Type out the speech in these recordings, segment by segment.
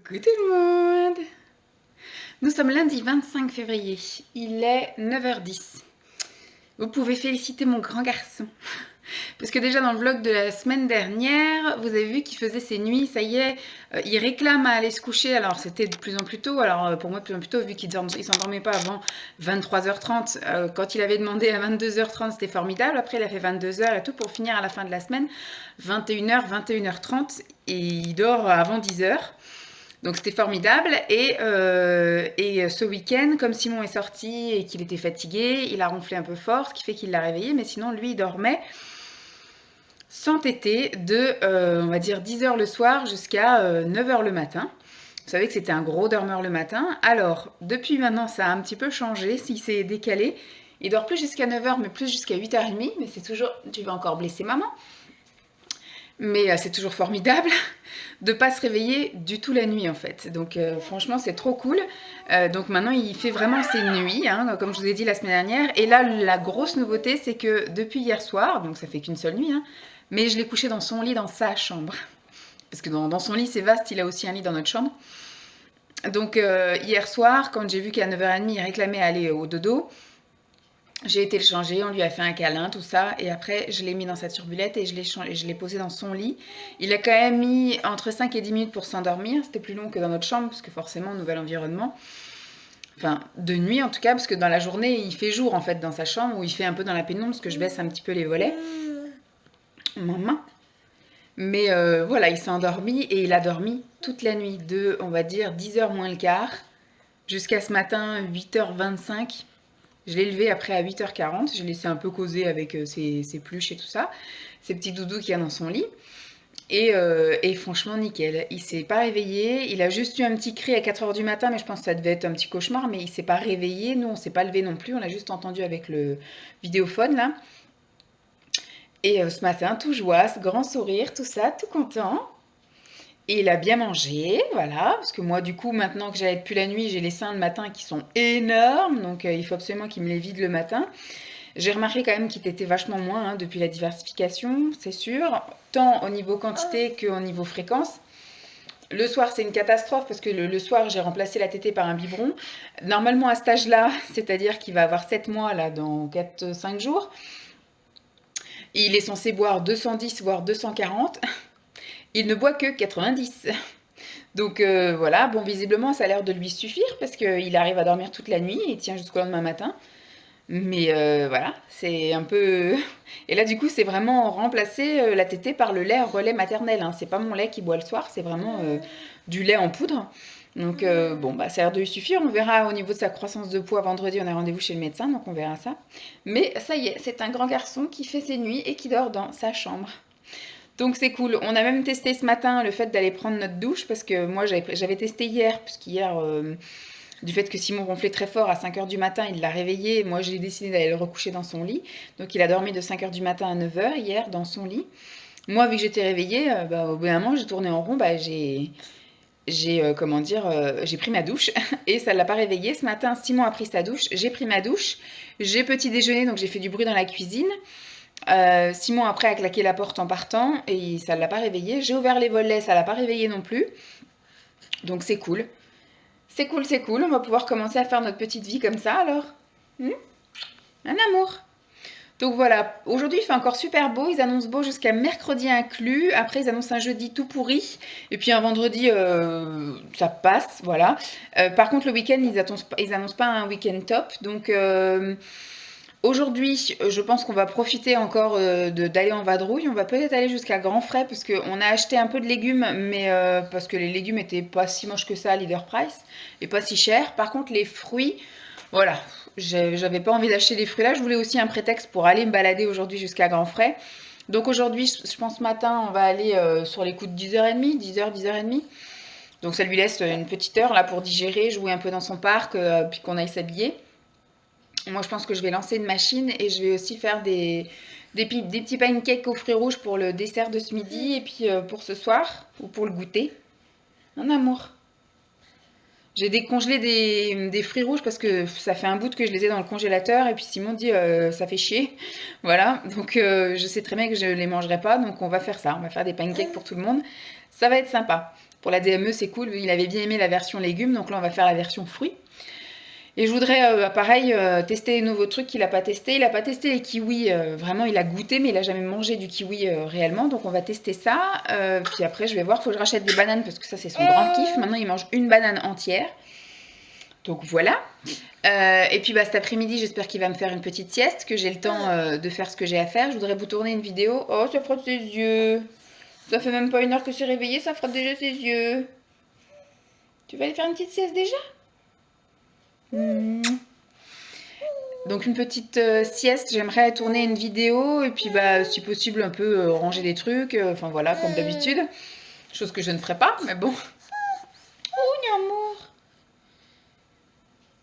Coucou tout le monde. Nous sommes lundi 25 février, il est 9h10. Vous pouvez féliciter mon grand garçon. Parce que déjà dans le vlog de la semaine dernière, vous avez vu qu'il faisait ses nuits, ça y est, il réclame à aller se coucher. Alors c'était de plus en plus tôt, alors pour moi de plus en plus tôt, vu qu'il ne s'endormait pas avant 23h30. Quand il avait demandé à 22h30, c'était formidable. Après il a fait 22h et tout pour finir à la fin de la semaine, 21h, 21h30, et il dort avant 10h. Donc c'était formidable. Et ce week-end, comme Simon est sorti et qu'il était fatigué, il a ronflé un peu fort, ce qui fait qu'il l'a réveillé. Mais sinon, lui, il dormait sans téter de, on va dire, 10h le soir jusqu'à 9h le matin. Vous savez que c'était un gros dormeur le matin. Alors, depuis maintenant, ça a un petit peu changé. S'il s'est décalé, il dort plus jusqu'à 9h, mais plus jusqu'à 8h30. Mais c'est toujours... Tu vas encore blesser maman. Mais c'est toujours formidable de pas se réveiller du tout la nuit en fait. Donc franchement c'est trop cool. Donc maintenant il fait vraiment ses nuits, hein, comme je vous ai dit la semaine dernière. Et là la grosse nouveauté c'est que depuis hier soir, donc ça fait qu'une seule nuit, hein, mais je l'ai couché dans son lit dans sa chambre. Parce que dans son lit c'est vaste, il a aussi un lit dans notre chambre. Donc hier soir quand j'ai vu qu'à 9h30 il réclamait aller au dodo, j'ai été le changer, on lui a fait un câlin, tout ça, et après je l'ai mis dans sa turbulette et je l'ai posé dans son lit. Il a quand même mis entre 5 et 10 minutes pour s'endormir, c'était plus long que dans notre chambre, parce que forcément, nouvel environnement. Enfin, de nuit en tout cas, parce que dans la journée, il fait jour en fait dans sa chambre, où il fait un peu dans la pénombre, parce que je baisse un petit peu les volets. Maman. Mais voilà, il s'est endormi et il a dormi toute la nuit, de, on va dire, 10h moins le quart, jusqu'à ce matin, 8h25. Je l'ai levé après à 8h40, j'ai laissé un peu causer avec ses pluches et tout ça, ses petits doudous qu'il y a dans son lit. Et franchement, nickel. Il s'est pas réveillé, il a juste eu un petit cri à 4h du matin, mais je pense que ça devait être un petit cauchemar, mais il s'est pas réveillé. Nous, on s'est pas levé non plus, on l'a juste entendu avec le vidéophone là. Et ce matin, tout joie, ce grand sourire, tout ça, tout content. Et il a bien mangé, voilà, parce que moi, du coup, maintenant que j'aide plus la nuit, j'ai les seins le matin qui sont énormes, donc il faut absolument qu'il me les vide le matin. J'ai remarqué quand même qu'il était vachement moins depuis la diversification, c'est sûr, tant au niveau quantité qu'au niveau fréquence. Le soir, c'est une catastrophe parce que le soir, j'ai remplacé la tétée par un biberon. Normalement, à cet âge-là, c'est-à-dire qu'il va avoir 7 mois là, dans 4-5 jours, il est censé boire 210 voire 240. Il ne boit que 90. Donc voilà, bon, visiblement, ça a l'air de lui suffire parce qu'il arrive à dormir toute la nuit et il tient jusqu'au lendemain matin. Mais voilà, c'est un peu... Et là, du coup, c'est vraiment remplacer la tétée par le lait relais maternel. Hein. C'est pas mon lait qui boit le soir, c'est vraiment du lait en poudre. Donc bon, bah, ça a l'air de lui suffire. On verra au niveau de sa croissance de poids vendredi, on a rendez-vous chez le médecin, donc on verra ça. Mais ça y est, c'est un grand garçon qui fait ses nuits et qui dort dans sa chambre. Donc c'est cool. On a même testé ce matin le fait d'aller prendre notre douche parce que moi j'avais testé hier, puisqu'hier, du fait que Simon ronflait très fort à 5h du matin, il l'a réveillé. Moi j'ai décidé d'aller le recoucher dans son lit. Donc il a dormi de 5h du matin à 9h hier dans son lit. Moi, vu que j'étais réveillée, bah, au bout d'un moment j'ai tourné en rond, bah, comment dire, j'ai pris ma douche et ça ne l'a pas réveillé. Ce matin, Simon a pris sa douche, j'ai pris ma douche, j'ai petit déjeuner, donc j'ai fait du bruit dans la cuisine. Simon après a claqué la porte en partant et ça ne l'a pas réveillé. J'ai ouvert les volets, ça ne l'a pas réveillé non plus. Donc c'est cool. C'est cool, c'est cool. On va pouvoir commencer à faire notre petite vie comme ça alors. Un amour. Donc voilà, aujourd'hui il fait encore super beau, ils annoncent beau jusqu'à mercredi inclus, après ils annoncent un jeudi tout pourri, et puis un vendredi ça passe, voilà. Par contre le week-end ils annoncent pas un week-end top, donc aujourd'hui je pense qu'on va profiter encore d'aller en vadrouille, on va peut-être aller jusqu'à Grand Frais, parce qu'on a acheté un peu de légumes, mais parce que les légumes étaient pas si moches que ça à Leader Price, et pas si chers. Par contre les fruits, voilà, j'avais pas envie d'acheter des fruits là. Je voulais aussi un prétexte pour aller me balader aujourd'hui jusqu'à Grand Frais. Donc aujourd'hui, je pense matin, on va aller sur les coups de 10h30, 10h, 10h30. Donc ça lui laisse une petite heure là pour digérer, jouer un peu dans son parc, puis qu'on aille s'habiller. Moi, je pense que je vais lancer une machine et je vais aussi faire des petits pancakes aux fruits rouges pour le dessert de ce midi et puis pour ce soir ou pour le goûter. Un amour. J'ai décongelé des fruits rouges parce que ça fait un bout que je les ai dans le congélateur et puis Simon dit ça fait chier. Voilà, donc je sais très bien que je les mangerai pas, donc on va faire ça. On va faire des pancakes pour tout le monde. Ça va être sympa. Pour la DME, c'est cool, il avait bien aimé la version légumes, donc là on va faire la version fruits. Et je voudrais, pareil, tester les nouveaux trucs qu'il n'a pas testé. Il n'a pas testé les kiwis, vraiment, il a goûté, mais il n'a jamais mangé du kiwi réellement. Donc on va tester ça. Puis après, je vais voir, il faut que je rachète des bananes parce que ça, c'est son grand kiff. Maintenant, il mange une banane entière. Donc voilà. Et puis cet après-midi, j'espère qu'il va me faire une petite sieste, que j'ai le temps de faire ce que j'ai à faire. Je voudrais vous tourner une vidéo. Oh, ça frotte ses yeux. Ça fait même pas 1 heure que c'est réveillé, ça frotte déjà ses yeux. Tu vas aller faire une petite sieste déjà ? Donc une petite sieste, j'aimerais tourner une vidéo et puis si possible un peu ranger des trucs, enfin voilà, comme d'habitude. Chose que je ne ferai pas, mais bon. Oh, amour.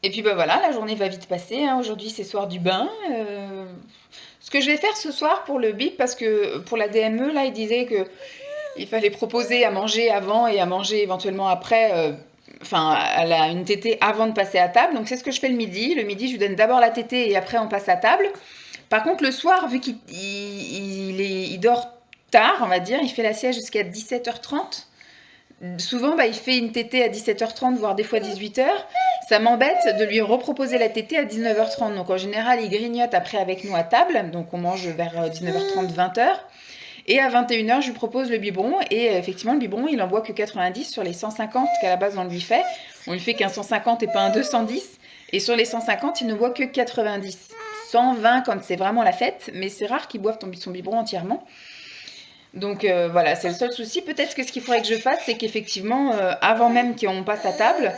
Et puis voilà, la journée va vite passer, hein. Aujourd'hui c'est soir du bain. Ce que je vais faire ce soir pour le bip, parce que pour la DME, là, il disait que il fallait proposer à manger avant et à manger éventuellement après. Enfin, elle a une tétée avant de passer à table. Donc c'est ce que je fais le midi. Le midi, je lui donne d'abord la tétée et après on passe à table. Par contre, le soir, vu qu'il dort tard, on va dire, il fait la sieste jusqu'à 17h30. Souvent, il fait une tétée à 17h30, voire des fois 18h. Ça m'embête de lui reproposer la tétée à 19h30. Donc en général, il grignote après avec nous à table. Donc on mange vers 19h30, 20h. Et à 21h, je lui propose le biberon. Et effectivement, le biberon, il en boit que 90 sur les 150 qu'à la base on lui fait. On lui fait qu'un 150 et pas un 210. Et sur les 150, il ne boit que 90. 120 quand c'est vraiment la fête. Mais c'est rare qu'il boive son biberon entièrement. Donc voilà, c'est le seul souci. Peut-être que ce qu'il faudrait que je fasse, c'est qu'effectivement, avant même qu'on passe à table,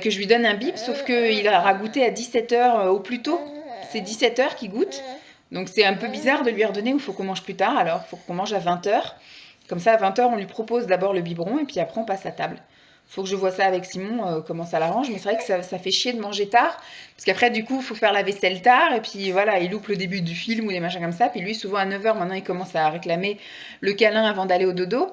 que je lui donne un bip. Sauf qu'il aura goûté à 17h au plus tôt. C'est 17h qu'il goûte. Donc c'est un peu bizarre de lui redonner où il faut qu'on mange plus tard, alors il faut qu'on mange à 20h. Comme ça, à 20h, on lui propose d'abord le biberon et puis après on passe à table. Il faut que je vois ça avec Simon, comment ça l'arrange, mais c'est vrai que ça fait chier de manger tard, parce qu'après du coup, il faut faire la vaisselle tard, et puis voilà, il loupe le début du film ou des machins comme ça, puis lui, souvent à 9h, maintenant, il commence à réclamer le câlin avant d'aller au dodo.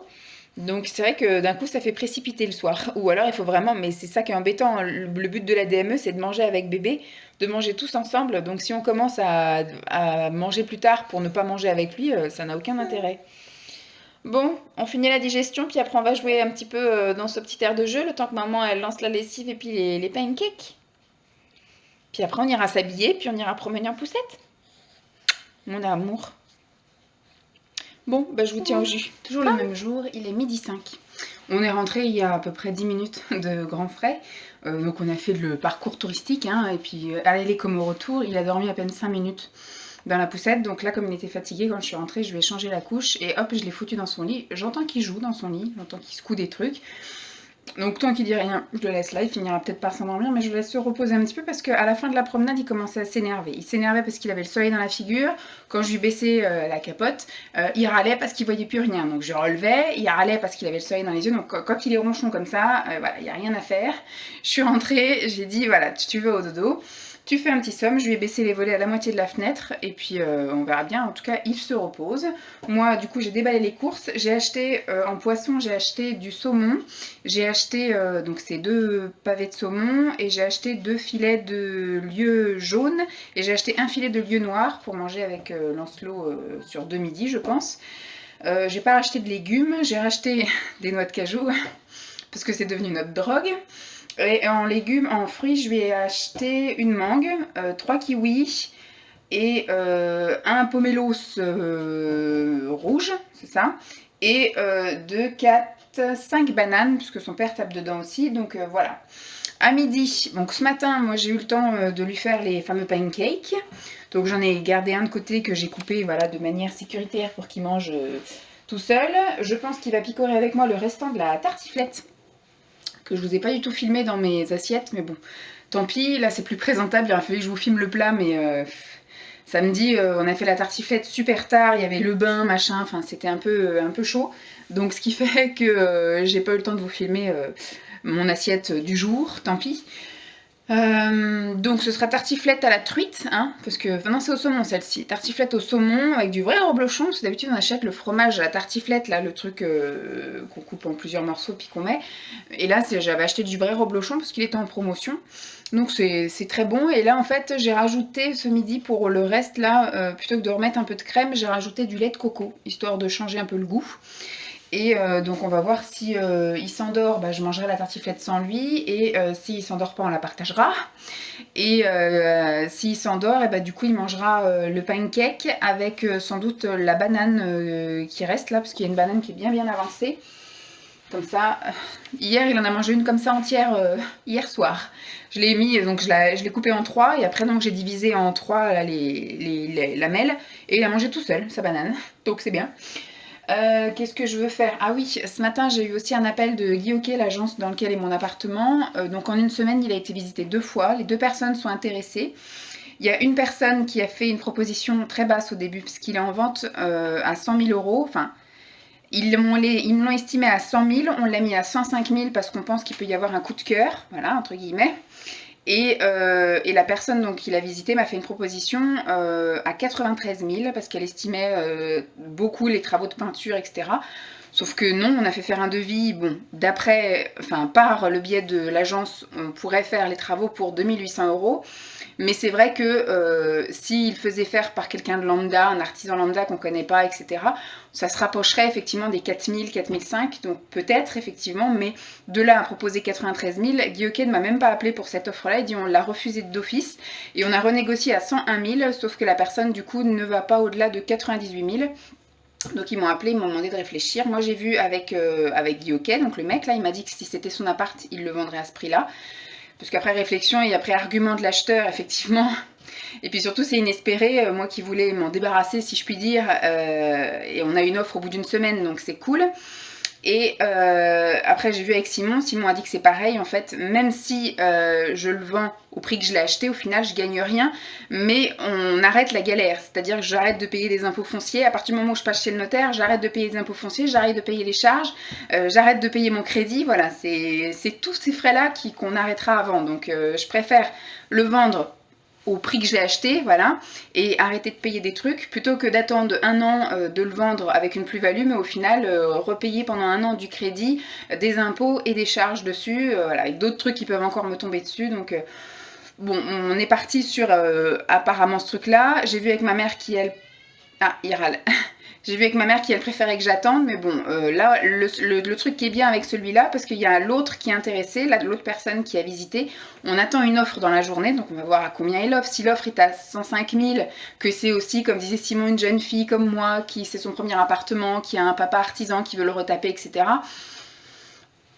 Donc c'est vrai que d'un coup ça fait précipiter le soir. Ou alors il faut vraiment, mais c'est ça qui est embêtant, le but de la DME c'est de manger avec bébé, de manger tous ensemble. Donc si on commence à manger plus tard pour ne pas manger avec lui, ça n'a aucun intérêt. Bon, on finit la digestion, puis après on va jouer un petit peu dans ce petit air de jeu, le temps que maman elle lance la lessive et puis les pancakes. Puis après on ira s'habiller, puis on ira promener en poussette. Mon amour. Bon, je vous tiens au jus. Toujours le même jour, il est 12h05. On est rentré il y a à peu près 10 minutes de Grand Frais. Donc on a fait le parcours touristique. Et puis à l'aller comme au retour, il a dormi à peine 5 minutes dans la poussette. Donc là, comme il était fatigué, quand je suis rentrée, je lui ai changé la couche. Et hop, je l'ai foutu dans son lit. J'entends qu'il joue dans son lit. J'entends qu'il secoue des trucs. Donc tant qu'il dit rien, je le laisse là, il finira peut-être par s'endormir, mais je le laisse se reposer un petit peu parce qu'à la fin de la promenade, il commençait à s'énerver. Il s'énervait parce qu'il avait le soleil dans la figure. Quand je lui baissais la capote, il râlait parce qu'il voyait plus rien. Donc je relevais, il râlait parce qu'il avait le soleil dans les yeux. Donc quand il est ronchon comme ça, voilà, il n'y a rien à faire. Je suis rentrée, j'ai dit voilà, tu vas au dodo. Tu fais un petit somme, je lui ai baissé les volets à la moitié de la fenêtre et puis on verra bien. En tout cas, il se repose. Moi, du coup, j'ai déballé les courses. J'ai acheté en poisson, j'ai acheté du saumon. J'ai acheté donc ces 2 pavés de saumon et j'ai acheté 2 filets de lieu jaune et j'ai acheté un filet de lieu noir pour manger avec Lancelot sur 2 midis, je pense. J'ai pas racheté de légumes, j'ai racheté des noix de cajou parce que c'est devenu notre drogue. Et en légumes, en fruits, je lui ai acheté une mangue, 3 kiwis et un pomelos rouge, c'est ça, et 2, 4, 5 bananes, puisque son père tape dedans aussi, donc voilà. À midi, donc ce matin, moi j'ai eu le temps de lui faire les fameux pancakes, donc j'en ai gardé un de côté que j'ai coupé voilà, de manière sécuritaire pour qu'il mange tout seul. Je pense qu'il va picorer avec moi le restant de la tartiflette, que je vous ai pas du tout filmé dans mes assiettes, mais bon, tant pis, là c'est plus présentable, il aurait fallu que je vous filme le plat, mais samedi on a fait la tartiflette super tard, il y avait le bain, machin, enfin c'était un peu chaud, donc ce qui fait que j'ai pas eu le temps de vous filmer mon assiette du jour, tant pis. Donc ce sera tartiflette à la truite, hein, parce que non c'est au saumon celle-ci, tartiflette au saumon avec du vrai reblochon, parce que d'habitude on achète le fromage à la tartiflette, là le truc qu'on coupe en plusieurs morceaux puis qu'on met, et là j'avais acheté du vrai reblochon parce qu'il était en promotion, donc c'est très bon. Et là en fait j'ai rajouté ce midi pour le reste là, plutôt que de remettre un peu de crème, j'ai rajouté du lait de coco, histoire de changer un peu le goût. Et donc on va voir si il s'endort, bah, je mangerai la tartiflette sans lui, et s'il s'endort pas, on la partagera. Et s'il s'endort, et bah, du coup il mangera le pancake avec sans doute la banane qui reste là, parce qu'il y a une banane qui est bien bien avancée. Comme ça, hier il en a mangé une comme ça entière hier soir. Je l'ai mis, donc je l'ai coupé en 3, et après donc j'ai divisé en 3 là, les lamelles, et il a mangé tout seul sa banane, donc c'est bien. Qu'est-ce que je veux faire? Ah oui, ce matin j'ai eu aussi un appel de Guy Hockey, l'agence dans laquelle est mon appartement. Donc en une semaine, il a été visité 2 fois. Les 2 personnes sont intéressées. Il y a une personne qui a fait une proposition très basse au début, parce qu'il est en vente à 100 000 euros. Enfin, ils me l'ont estimé à 100 000, on l'a mis à 105 000 parce qu'on pense qu'il peut y avoir un coup de cœur, voilà, entre guillemets. Et la personne donc, qui l'a visité m'a fait une proposition à 93 000 parce qu'elle estimait beaucoup les travaux de peinture, etc. Sauf que non, on a fait faire un devis, bon, par le biais de l'agence, on pourrait faire les travaux pour 2800 euros. Mais c'est vrai que s'il faisait faire par quelqu'un de lambda, un artisan lambda qu'on connaît pas, etc., ça se rapprocherait effectivement des 4000, 4005, donc peut-être effectivement, mais de là à proposer 93 000, Guy Hockey ne m'a même pas appelé pour cette offre-là, il dit on l'a refusé d'office, et on a renégocié à 101 000, sauf que la personne du coup ne va pas au-delà de 98 000. Donc ils m'ont appelé, ils m'ont demandé de réfléchir. Moi j'ai vu avec Guy Hockey, donc le mec là, il m'a dit que si c'était son appart, il le vendrait à ce prix-là. Parce qu'après réflexion et après argument de l'acheteur, effectivement, et puis surtout c'est inespéré, moi qui voulais m'en débarrasser si je puis dire, et on a une offre au bout d'une semaine, donc c'est cool. Et après j'ai vu avec Simon a dit que c'est pareil en fait, même si je le vends au prix que je l'ai acheté, au final je gagne rien, mais on arrête la galère, c'est-à-dire que j'arrête de payer des impôts fonciers, à partir du moment où je passe chez le notaire, j'arrête de payer des impôts fonciers, j'arrête de payer les charges, j'arrête de payer mon crédit, voilà, c'est tous ces frais-là qu'on arrêtera avant, donc je préfère le vendre au prix que je l'ai acheté, voilà, et arrêter de payer des trucs, plutôt que d'attendre un an de le vendre avec une plus-value, mais au final repayer pendant un an du crédit, des impôts et des charges dessus, voilà, et d'autres trucs qui peuvent encore me tomber dessus, donc bon, on est parti sur apparemment ce truc-là. J'ai vu avec ma mère qui, elle... Ah, il râle. J'ai vu avec ma mère qui, elle, préférait que j'attende, mais bon, là, le truc qui est bien avec celui-là, parce qu'il y a l'autre qui est intéressé, l'autre personne qui a visité, on attend une offre dans la journée, donc on va voir à combien il offre. Si l'offre est à 105 000, que c'est aussi, comme disait Simon, une jeune fille comme moi, qui c'est son premier appartement, qui a un papa artisan qui veut le retaper, etc.,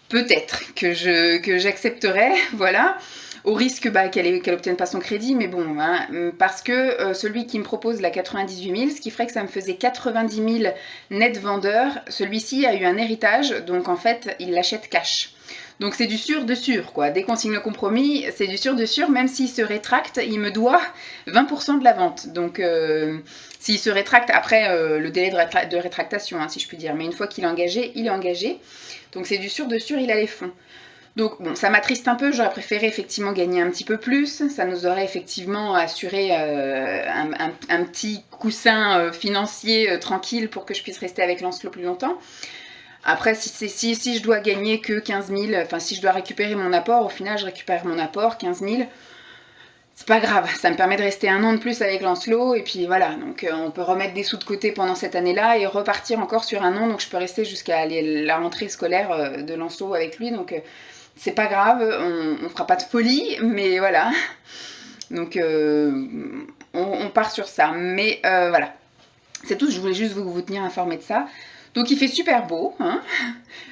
peut-être que j'accepterais, voilà, au risque qu'elle obtienne pas son crédit, mais bon, hein, parce que celui qui me propose la 98 000, ce qui ferait que ça me faisait 90 000 net vendeur, celui-ci a eu un héritage, donc en fait, il l'achète cash. Donc c'est du sûr de sûr, quoi. Dès qu'on signe le compromis, c'est du sûr de sûr, même s'il se rétracte, il me doit 20% de la vente. Donc s'il se rétracte, après le délai de rétractation, hein, si je puis dire, mais une fois qu'il est engagé, il est engagé. Donc c'est du sûr de sûr, il a les fonds. Donc bon, ça m'attriste un peu, j'aurais préféré effectivement gagner un petit peu plus, ça nous aurait effectivement assuré un petit coussin financier tranquille pour que je puisse rester avec Lancelot plus longtemps. Après, si je dois gagner que 15 000, enfin si je dois récupérer mon apport, au final je récupère mon apport, 15 000, c'est pas grave, ça me permet de rester un an de plus avec Lancelot, et puis voilà, donc on peut remettre des sous de côté pendant cette année-là et repartir encore sur un an, donc je peux rester jusqu'à la rentrée scolaire de Lancelot avec lui, donc c'est pas grave, on fera pas de folie, mais voilà, donc on part sur ça, mais voilà, c'est tout, je voulais juste vous tenir informé de ça. Donc il fait super beau, hein.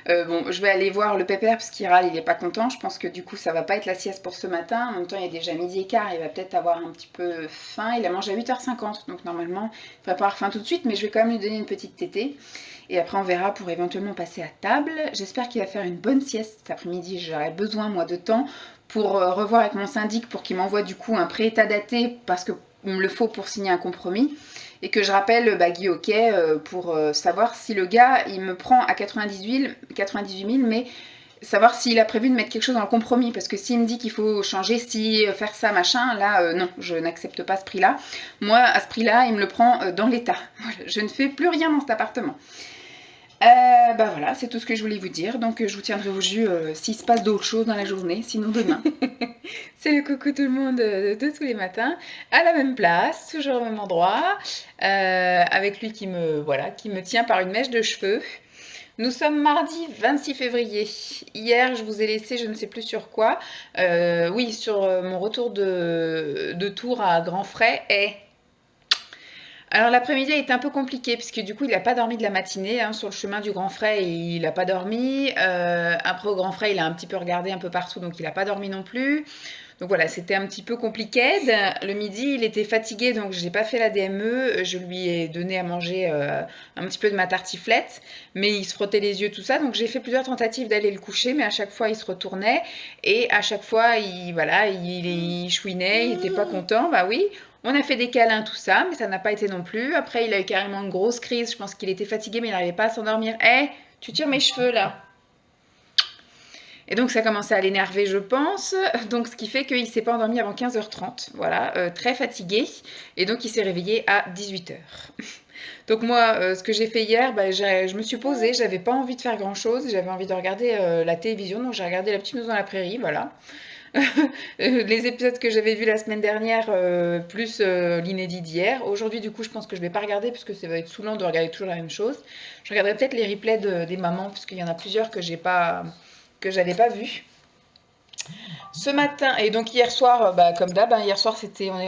Bon, je vais aller voir le pépère parce qu'il râle, il est pas content. Je pense que du coup ça va pas être la sieste pour ce matin. En même temps il est déjà midi et quart, il va peut-être avoir un petit peu faim. Il a mangé à 8h50, donc normalement il va pas avoir faim tout de suite, mais je vais quand même lui donner une petite tétée. Et après on verra pour éventuellement passer à table. J'espère qu'il va faire une bonne sieste cet après-midi. J'aurai besoin moi de temps pour revoir avec mon syndic pour qu'il m'envoie du coup un pré-état daté parce qu'il me le faut pour signer un compromis. Et que je rappelle Guy Hockey pour savoir si le gars il me prend à 98 000, mais savoir s'il a prévu de mettre quelque chose dans le compromis, parce que s'il me dit qu'il faut changer, faire ça, machin, là non, je n'accepte pas ce prix-là. Moi, à ce prix-là, il me le prend dans l'état. Voilà, je ne fais plus rien dans cet appartement. Voilà, c'est tout ce que je voulais vous dire, donc je vous tiendrai au jus s'il se passe d'autres choses dans la journée, sinon demain. C'est le coucou tout le monde de tous les matins, à la même place, toujours au même endroit, avec lui qui me tient par une mèche de cheveux. Nous sommes mardi 26 février. Hier, je vous ai laissé, je ne sais plus sur quoi. Oui, sur mon retour de Tours à grands frais. Et alors l'après-midi a été un peu compliqué puisque du coup il n'a pas dormi de la matinée hein, sur le chemin du Grand Frais, il n'a pas dormi. Après au Grand Frais il a un petit peu regardé un peu partout donc il n'a pas dormi non plus. Donc voilà, c'était un petit peu compliqué. Le midi, il était fatigué, donc j'ai pas fait la DME. Je lui ai donné à manger un petit peu de ma tartiflette, mais il se frottait les yeux, tout ça. Donc j'ai fait plusieurs tentatives d'aller le coucher, mais à chaque fois, il se retournait et à chaque fois, il chouinait, il était pas content. Bah oui. On a fait des câlins, tout ça, mais ça n'a pas été non plus. Après, il a eu carrément une grosse crise. Je pense qu'il était fatigué, mais il n'arrivait pas à s'endormir. Eh, tu tires mes cheveux là. Et donc ça commençait à l'énerver, je pense. Donc ce qui fait qu'il ne s'est pas endormi avant 15h30. Voilà, très fatigué. Et donc il s'est réveillé à 18h. Donc moi, ce que j'ai fait hier, bah, je me suis posée. J'avais pas envie de faire grand-chose. J'avais envie de regarder la télévision. Donc j'ai regardé La Petite Maison dans la Prairie, voilà. Les épisodes que j'avais vus la semaine dernière, plus l'inédit d'hier. Aujourd'hui, du coup, je pense que je vais pas regarder parce que ça va être saoulant de regarder toujours la même chose. Je regarderai peut-être les replays des mamans parce qu'il y en a plusieurs que j'avais pas vu. Ce matin, et donc hier soir, bah, comme d'hab, hein, hier soir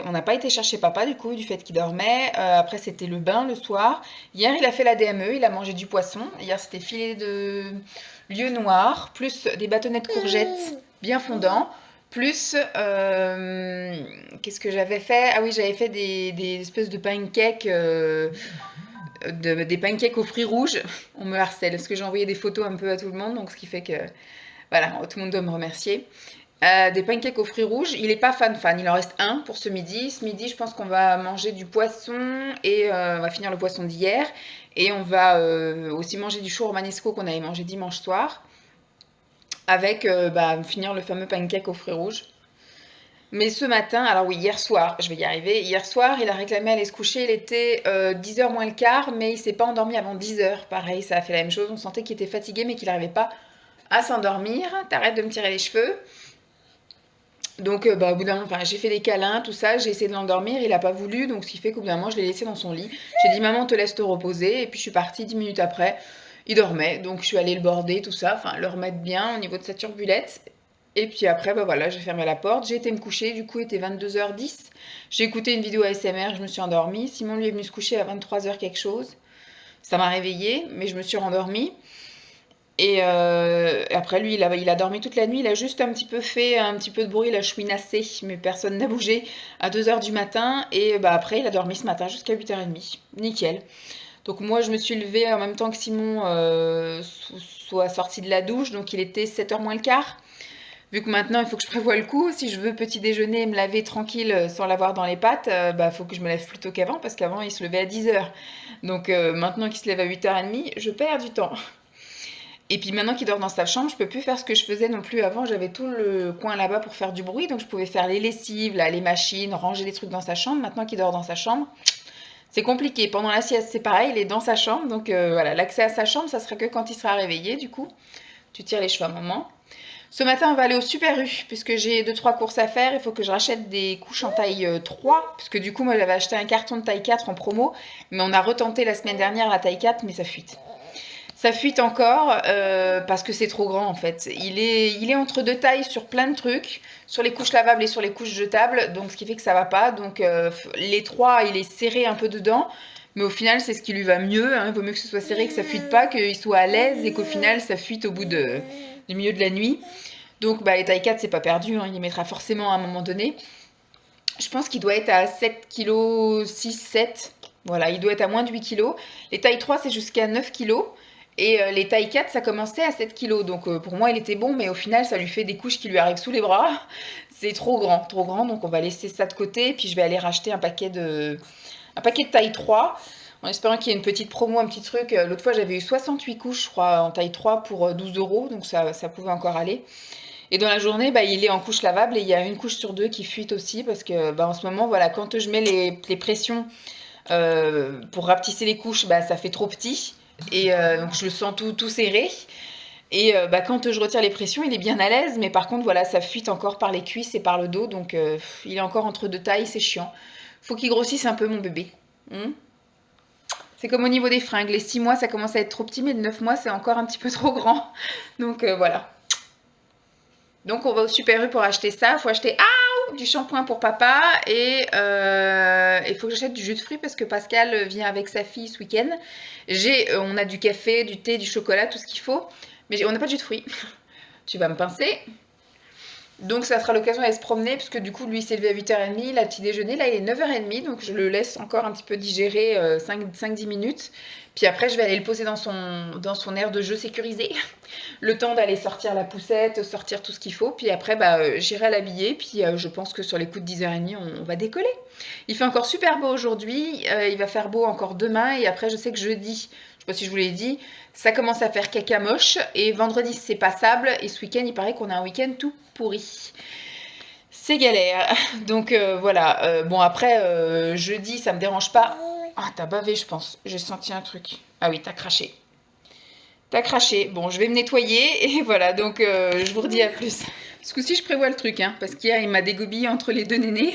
on n'a pas été chercher papa du coup, du fait qu'il dormait. Après c'était le bain le soir. Hier il a fait la DME, il a mangé du poisson. Hier c'était filet de lieu noir, plus des bâtonnets de courgettes bien fondants. Plus, qu'est-ce que j'avais fait? Ah oui, j'avais fait des espèces de pancakes, des pancakes aux fruits rouges. On me harcèle parce que j'ai envoyé des photos un peu à tout le monde, donc ce qui fait que voilà, tout le monde doit me remercier. Des pancakes aux fruits rouges. Il n'est pas fan. Il en reste un pour ce midi. Ce midi, je pense qu'on va manger du poisson et on va finir le poisson d'hier. Et on va aussi manger du chou romanesco qu'on avait mangé dimanche soir. Avec finir le fameux pancake aux fruits rouges. Mais ce matin, alors oui, hier soir, je vais y arriver. Hier soir, il a réclamé à aller se coucher. Il était 10h moins le quart, mais il s'est pas endormi avant 10h. Pareil, ça a fait la même chose. On sentait qu'il était fatigué, mais qu'il n'arrivait pas à s'endormir. T'arrêtes de me tirer les cheveux. Donc au bout d'un moment, j'ai fait des câlins, tout ça, j'ai essayé de l'endormir, il a pas voulu, donc ce qui fait qu'au bout d'un moment, je l'ai laissé dans son lit. J'ai dit maman, te laisse te reposer, et puis je suis partie 10 minutes après, il dormait, donc je suis allée le border, tout ça, le remettre bien au niveau de sa turbulette. Et puis après, voilà, j'ai fermé la porte, j'ai été me coucher, du coup il était 22h10. J'ai écouté une vidéo ASMR, je me suis endormie. Simon lui est venu se coucher à 23h quelque chose. Ça m'a réveillée, mais je me suis rendormie. Et après, lui, il a dormi toute la nuit. Il a juste un petit peu fait un petit peu de bruit, il a chouinassé, mais personne n'a bougé à 2h du matin. Et après, il a dormi ce matin jusqu'à 8h30. Nickel. Donc moi, je me suis levée en même temps que Simon soit sorti de la douche. Donc il était 7h moins le quart. Vu que maintenant, il faut que je prévoie le coup. Si je veux petit déjeuner et me laver tranquille sans l'avoir dans les pattes, faut que je me lève plus tôt qu'avant parce qu'avant, il se levait à 10h. Donc maintenant qu'il se lève à 8h30, je perds du temps. Et puis maintenant qu'il dort dans sa chambre, je peux plus faire ce que je faisais non plus avant. J'avais tout le coin là-bas pour faire du bruit, donc je pouvais faire les lessives, là, les machines, ranger les trucs dans sa chambre. Maintenant qu'il dort dans sa chambre, c'est compliqué. Pendant la sieste, c'est pareil, il est dans sa chambre, donc voilà, l'accès à sa chambre, ça sera que quand il sera réveillé, du coup. Tu tires les cheveux à maman. Ce matin, on va aller au Super U, puisque j'ai 2-3 courses à faire. Il faut que je rachète des couches en taille 3, puisque du coup, moi, j'avais acheté un carton de taille 4 en promo, mais on a retenté la semaine dernière la taille 4, mais ça fuite. Ça fuite encore parce que c'est trop grand en fait. Il est entre deux tailles sur plein de trucs, sur les couches lavables et sur les couches jetables, donc ce qui fait que ça va pas. Donc les trois, il est serré un peu dedans, mais au final c'est ce qui lui va mieux. Hein. Il vaut mieux que ce soit serré, que ça fuite pas, qu'il soit à l'aise et qu'au final ça fuite au bout du milieu de la nuit. Donc les tailles 4 c'est pas perdu, hein. Il les mettra forcément à un moment donné. Je pense qu'il doit être à 7 kg, 6, 7. Voilà, il doit être à moins de 8 kg. Les tailles 3 c'est jusqu'à 9 kg. Et les tailles 4, ça commençait à 7 kg. Donc pour moi, il était bon, mais au final, ça lui fait des couches qui lui arrivent sous les bras. C'est trop grand, trop grand. Donc on va laisser ça de côté. Puis je vais aller racheter un paquet de taille 3. En espérant qu'il y ait une petite promo, un petit truc. L'autre fois, j'avais eu 68 couches, je crois, en taille 3 pour 12 €. Donc ça pouvait encore aller. Et dans la journée, il est en couche lavable. Et il y a une couche sur deux qui fuite aussi. Parce que en ce moment, voilà, quand je mets les pressions pour rapetisser les couches, ça fait trop petit. Et donc je le sens tout serré. Et quand je retire les pressions, il est bien à l'aise. Mais par contre, voilà, ça fuite encore par les cuisses et par le dos. Donc il est encore entre deux tailles, c'est chiant. Faut qu'il grossisse un peu, mon bébé. C'est comme au niveau des fringues. Les 6 mois, ça commence à être trop petit, mais le 9 mois, c'est encore un petit peu trop grand. Donc voilà. Donc on va au Super U pour acheter ça. Il faut acheter du shampoing pour papa et il faut que j'achète du jus de fruits parce que Pascal vient avec sa fille ce week-end. On a du café, du thé, du chocolat, tout ce qu'il faut. Mais on n'a pas de jus de fruits. Tu vas me pincer. Donc ça sera l'occasion d'aller se promener, parce que du coup lui il s'est levé à 8h30, il a petit déjeuner, là il est 9h30, donc je le laisse encore un petit peu digérer 5-10 minutes. Puis après je vais aller le poser dans son aire de jeu sécurisé, le temps d'aller sortir la poussette, sortir tout ce qu'il faut, puis après j'irai l'habiller, puis je pense que sur les coups de 10h30 on va décoller. Il fait encore super beau aujourd'hui, il va faire beau encore demain, et après je sais que jeudi, je sais pas si je vous l'ai dit, ça commence à faire caca moche, et vendredi c'est passable, et ce week-end il paraît qu'on a un week-end tout pourri. C'est galère. Donc voilà. Bon après, jeudi, ça me dérange pas. Ah, t'as bavé, je pense. J'ai senti un truc. Ah oui, t'as craché. T'as craché. Bon, je vais me nettoyer et voilà. Donc je vous redis à plus. Ce coup-ci, je prévois le truc, hein, parce qu'hier, il m'a dégobillé entre les deux nénés.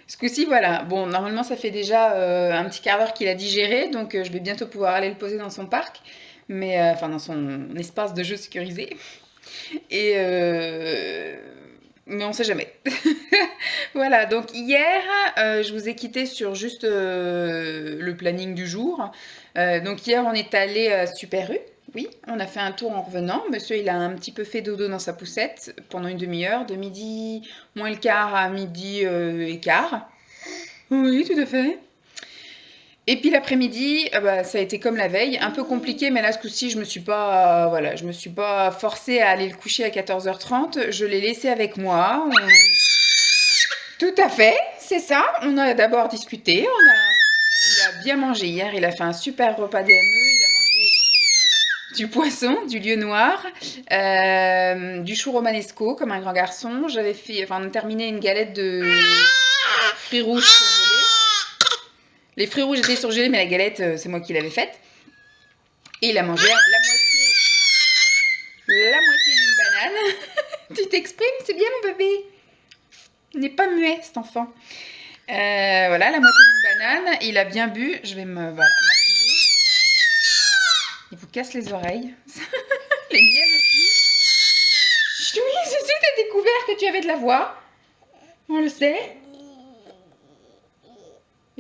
Ce coup-ci, voilà. Bon, normalement, ça fait déjà un petit quart d'heure qu'il a digéré, donc je vais bientôt pouvoir aller le poser dans son parc, mais enfin dans son espace de jeu sécurisé. Et mais on sait jamais. Voilà, donc hier, je vous ai quitté sur juste le planning du jour. Donc hier, on est allé à Super U. Oui, on a fait un tour en revenant. Monsieur, il a un petit peu fait dodo dans sa poussette pendant une demi-heure, de midi moins le quart à midi et quart. Oui, tout à fait. Et puis l'après-midi, ça a été comme la veille, un peu compliqué, mais là ce coup-ci, je me suis pas forcée à aller le coucher à 14h30. Je l'ai laissé avec moi. Tout à fait, c'est ça. On a d'abord discuté. Il a bien mangé hier. Il a fait un super repas DME. Il a mangé du poisson, du lieu noir, du chou romanesco comme un grand garçon. On a terminé une galette de fruits rouges surgelés. Les fruits rouges étaient surgelés, mais la galette, c'est moi qui l'avais faite. Et il a mangé la moitié d'une banane. Tu t'exprimes, c'est bien mon bébé. Il n'est pas muet cet enfant. Voilà, la moitié d'une banane. Il a bien bu. Je vais m'activer. Il vous casse les oreilles. Les miennes aussi. Oui, je sais, t'as découvert que tu avais de la voix. On le sait.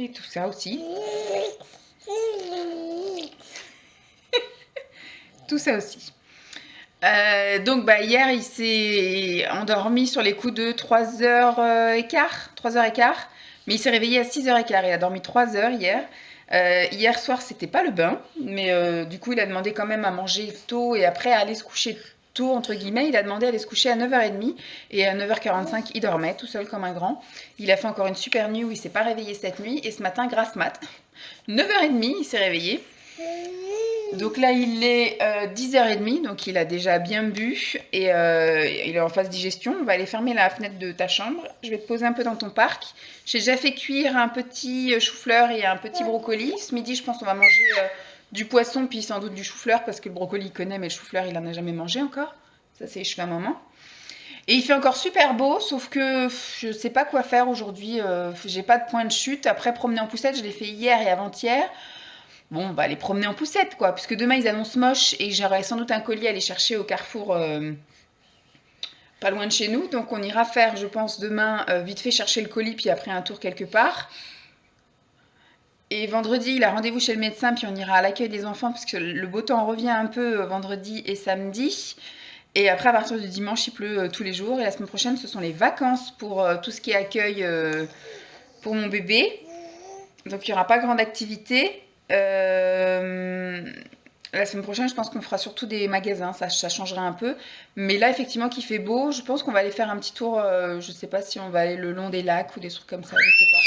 Et tout ça aussi. Tout ça aussi. Donc hier il s'est endormi sur les coups de 3h15, 3h15, mais il s'est réveillé à 6h15, il a dormi 3 heures hier. Hier soir c'était pas le bain, mais du coup il a demandé quand même à manger tôt et après à aller se coucher tôt entre guillemets. Il a demandé à aller se coucher à 9h30 et à 9h45 il dormait tout seul comme un grand. Il a fait encore une super nuit où il s'est pas réveillé cette nuit et ce matin grasse mat, 9h30 il s'est réveillé. Donc là, il est 10h30, donc il a déjà bien bu et il est en phase digestion. On va aller fermer la fenêtre de ta chambre. Je vais te poser un peu dans ton parc. J'ai déjà fait cuire un petit chou-fleur et un petit brocoli. Ce midi, je pense qu'on va manger du poisson puis sans doute du chou-fleur parce que le brocoli, il connaît, mais le chou-fleur, il en a jamais mangé encore. Ça, c'est les cheveux à maman. Et il fait encore super beau, sauf que je sais pas quoi faire aujourd'hui. J'ai pas de point de chute. Après, promener en poussette, je l'ai fait hier et avant-hier. Bon, bah, les promener en poussette, quoi. Puisque demain, ils annoncent moche et j'aurai sans doute un colis à aller chercher au Carrefour pas loin de chez nous. Donc, on ira faire, je pense, demain, vite fait chercher le colis, puis après un tour quelque part. Et vendredi, il a rendez-vous chez le médecin, puis on ira à l'accueil des enfants, parce que le beau temps revient un peu vendredi et samedi. Et après, à partir du dimanche, il pleut tous les jours. Et la semaine prochaine, ce sont les vacances pour tout ce qui est accueil pour mon bébé. Donc, il n'y aura pas grande activité. La semaine prochaine, je pense qu'on fera surtout des magasins, ça changera un peu. Mais là, effectivement, qu'il fait beau, je pense qu'on va aller faire un petit tour. Je sais pas si on va aller le long des lacs ou des trucs comme ça, je sais pas.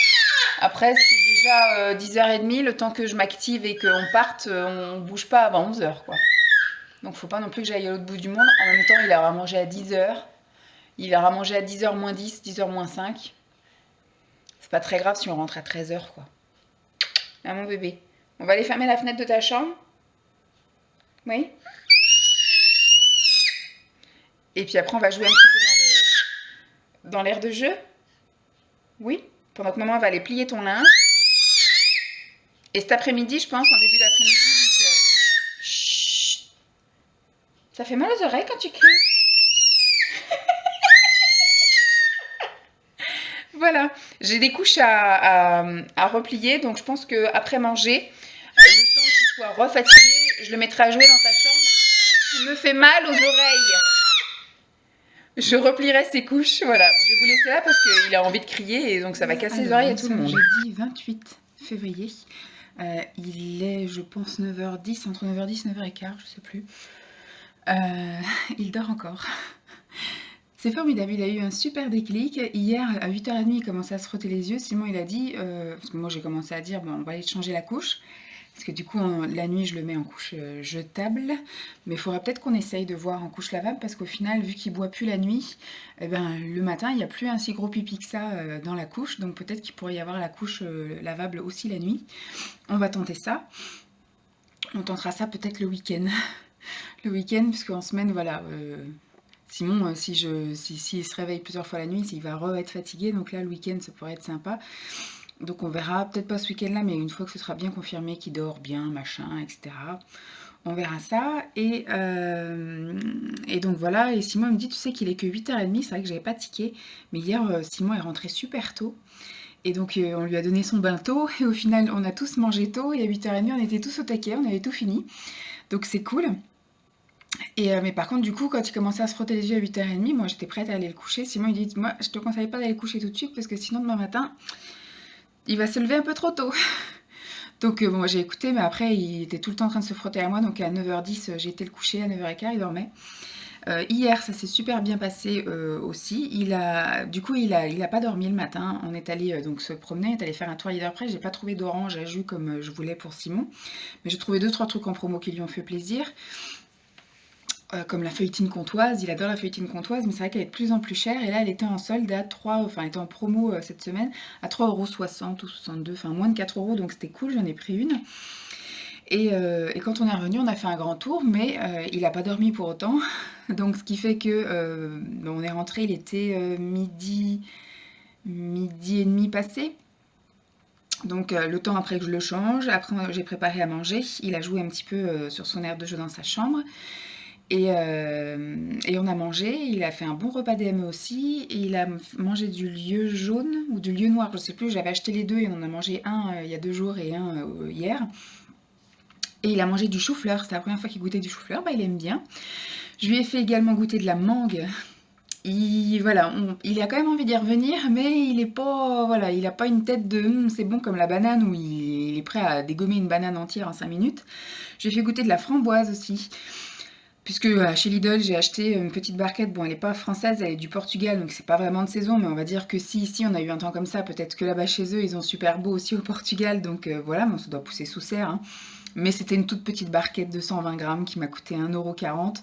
Après, c'est déjà 10h30, le temps que je m'active et qu'on parte, on bouge pas avant 11h, quoi. Donc, faut pas non plus que j'aille à l'autre bout du monde. En même temps, il aura mangé à 10h. Il aura mangé à 10h moins 10, 10h moins 5. C'est pas très grave si on rentre à 13h, quoi. Ah, mon bébé. On va aller fermer la fenêtre de ta chambre. Oui. Et puis après, on va jouer un petit peu dans l'air de jeu. Oui. Pendant que maman va aller plier ton linge. Et cet après-midi, je pense, en début d'après-midi, chut, ça fait mal aux oreilles quand tu cries. Voilà, j'ai des couches à replier, donc je pense qu'après manger, le temps qu'il soit refatigué, je le mettrai à jouer dans sa chambre. Il me fait mal aux oreilles. Je replierai ses couches, voilà. Je vais vous laisser là parce qu'il a envie de crier et donc ça va casser les oreilles à tout le monde. J'ai dit 28 février. Il est, je pense, 9h10, entre 9h10 et 9h15, je sais plus. Il dort encore. C'est formidable, il a eu un super déclic. Hier, à 8h30, il commençait à se frotter les yeux. Simon, il a dit, parce que moi j'ai commencé à dire, bon, on va aller changer la couche. Parce que du coup, la nuit, je le mets en couche jetable. Mais il faudra peut-être qu'on essaye de voir en couche lavable. Parce qu'au final, vu qu'il boit plus la nuit, eh ben, le matin, il n'y a plus un si gros pipi que ça dans la couche. Donc peut-être qu'il pourrait y avoir la couche lavable aussi la nuit. On va tenter ça. On tentera ça peut-être le week-end. Le week-end, parce qu'en semaine, voilà... Simon, s'il se réveille plusieurs fois la nuit, il va être fatigué. Donc là, le week-end, ça pourrait être sympa. Donc on verra, peut-être pas ce week-end-là, mais une fois que ce sera bien confirmé qu'il dort bien, machin, etc. On verra ça. Et donc voilà, et Simon me dit, tu sais qu'il est que 8h30, c'est vrai que j'avais pas tiqué. Mais hier, Simon est rentré super tôt. Et donc on lui a donné son bain tôt. Et au final, on a tous mangé tôt. Et à 8h30, on était tous au taquet, on avait tout fini. Donc c'est cool. Mais par contre, du coup, quand il commençait à se frotter les yeux à 8h30, moi j'étais prête à aller le coucher. Simon il dit, moi je te conseille pas d'aller le coucher tout de suite parce que sinon demain matin, il va se lever un peu trop tôt. Donc bon, moi j'ai écouté, mais après il était tout le temps en train de se frotter à moi. Donc à 9h10, j'ai été le coucher, à 9h15, il dormait. Hier, ça s'est super bien passé aussi. Il a pas dormi le matin. On est allé donc se promener, on est allé faire un tour à Leader Price. J'ai pas trouvé d'orange à jus comme je voulais pour Simon, mais j'ai trouvé 2-3 trucs en promo qui lui ont fait plaisir. Comme la feuilletine comtoise, il adore la feuilletine comtoise, mais c'est vrai qu'elle est de plus en plus chère. Et là, elle était en solde à 3, enfin, elle était en promo cette semaine à 3,60 € ou 62, enfin moins de 4 €, donc c'était cool, j'en ai pris une. Et quand on est revenu, on a fait un grand tour, mais il n'a pas dormi pour autant. Donc ce qui fait que on est rentré, il était midi et demi passé. Donc le temps après que je le change, après j'ai préparé à manger, il a joué un petit peu sur son aire de jeu dans sa chambre. Et on a mangé, il a fait un bon repas DME aussi, et il a mangé du lieu jaune ou du lieu noir, je sais plus, j'avais acheté les deux et on en a mangé un il y a 2 jours et un hier. Et il a mangé du chou-fleur, c'est la première fois qu'il goûtait du chou-fleur, bah il aime bien. Je lui ai fait également goûter de la mangue. Il a quand même envie d'y revenir, mais il est pas, voilà, il a pas une tête de c'est bon comme la banane où il est prêt à dégommer une banane entière en 5 minutes. Je lui ai fait goûter de la framboise aussi. Puisque chez Lidl, j'ai acheté une petite barquette. Bon, elle n'est pas française, elle est du Portugal, donc c'est pas vraiment de saison, mais on va dire que si ici on a eu un temps comme ça, peut-être que là-bas chez eux, ils ont super beau aussi au Portugal, donc voilà, bon, ça doit pousser sous serre, hein. Mais c'était une toute petite barquette de 120 grammes qui m'a coûté 1,40 €.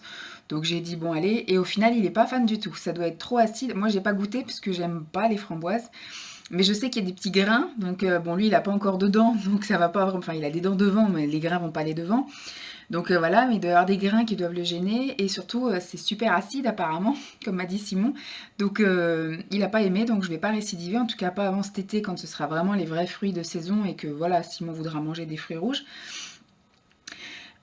Donc j'ai dit bon allez, et au final il est pas fan du tout. Ça doit être trop acide. Moi j'ai pas goûté puisque j'aime pas les framboises. Mais je sais qu'il y a des petits grains, donc bon lui il a pas encore de dents, donc ça va pas, enfin il a des dents devant, mais les grains vont pas aller devant. Donc voilà, mais il doit y avoir des grains qui doivent le gêner, et surtout c'est super acide apparemment, comme m'a dit Simon. Donc il n'a pas aimé, donc je vais pas récidiver, en tout cas pas avant cet été quand ce sera vraiment les vrais fruits de saison et que voilà, Simon voudra manger des fruits rouges.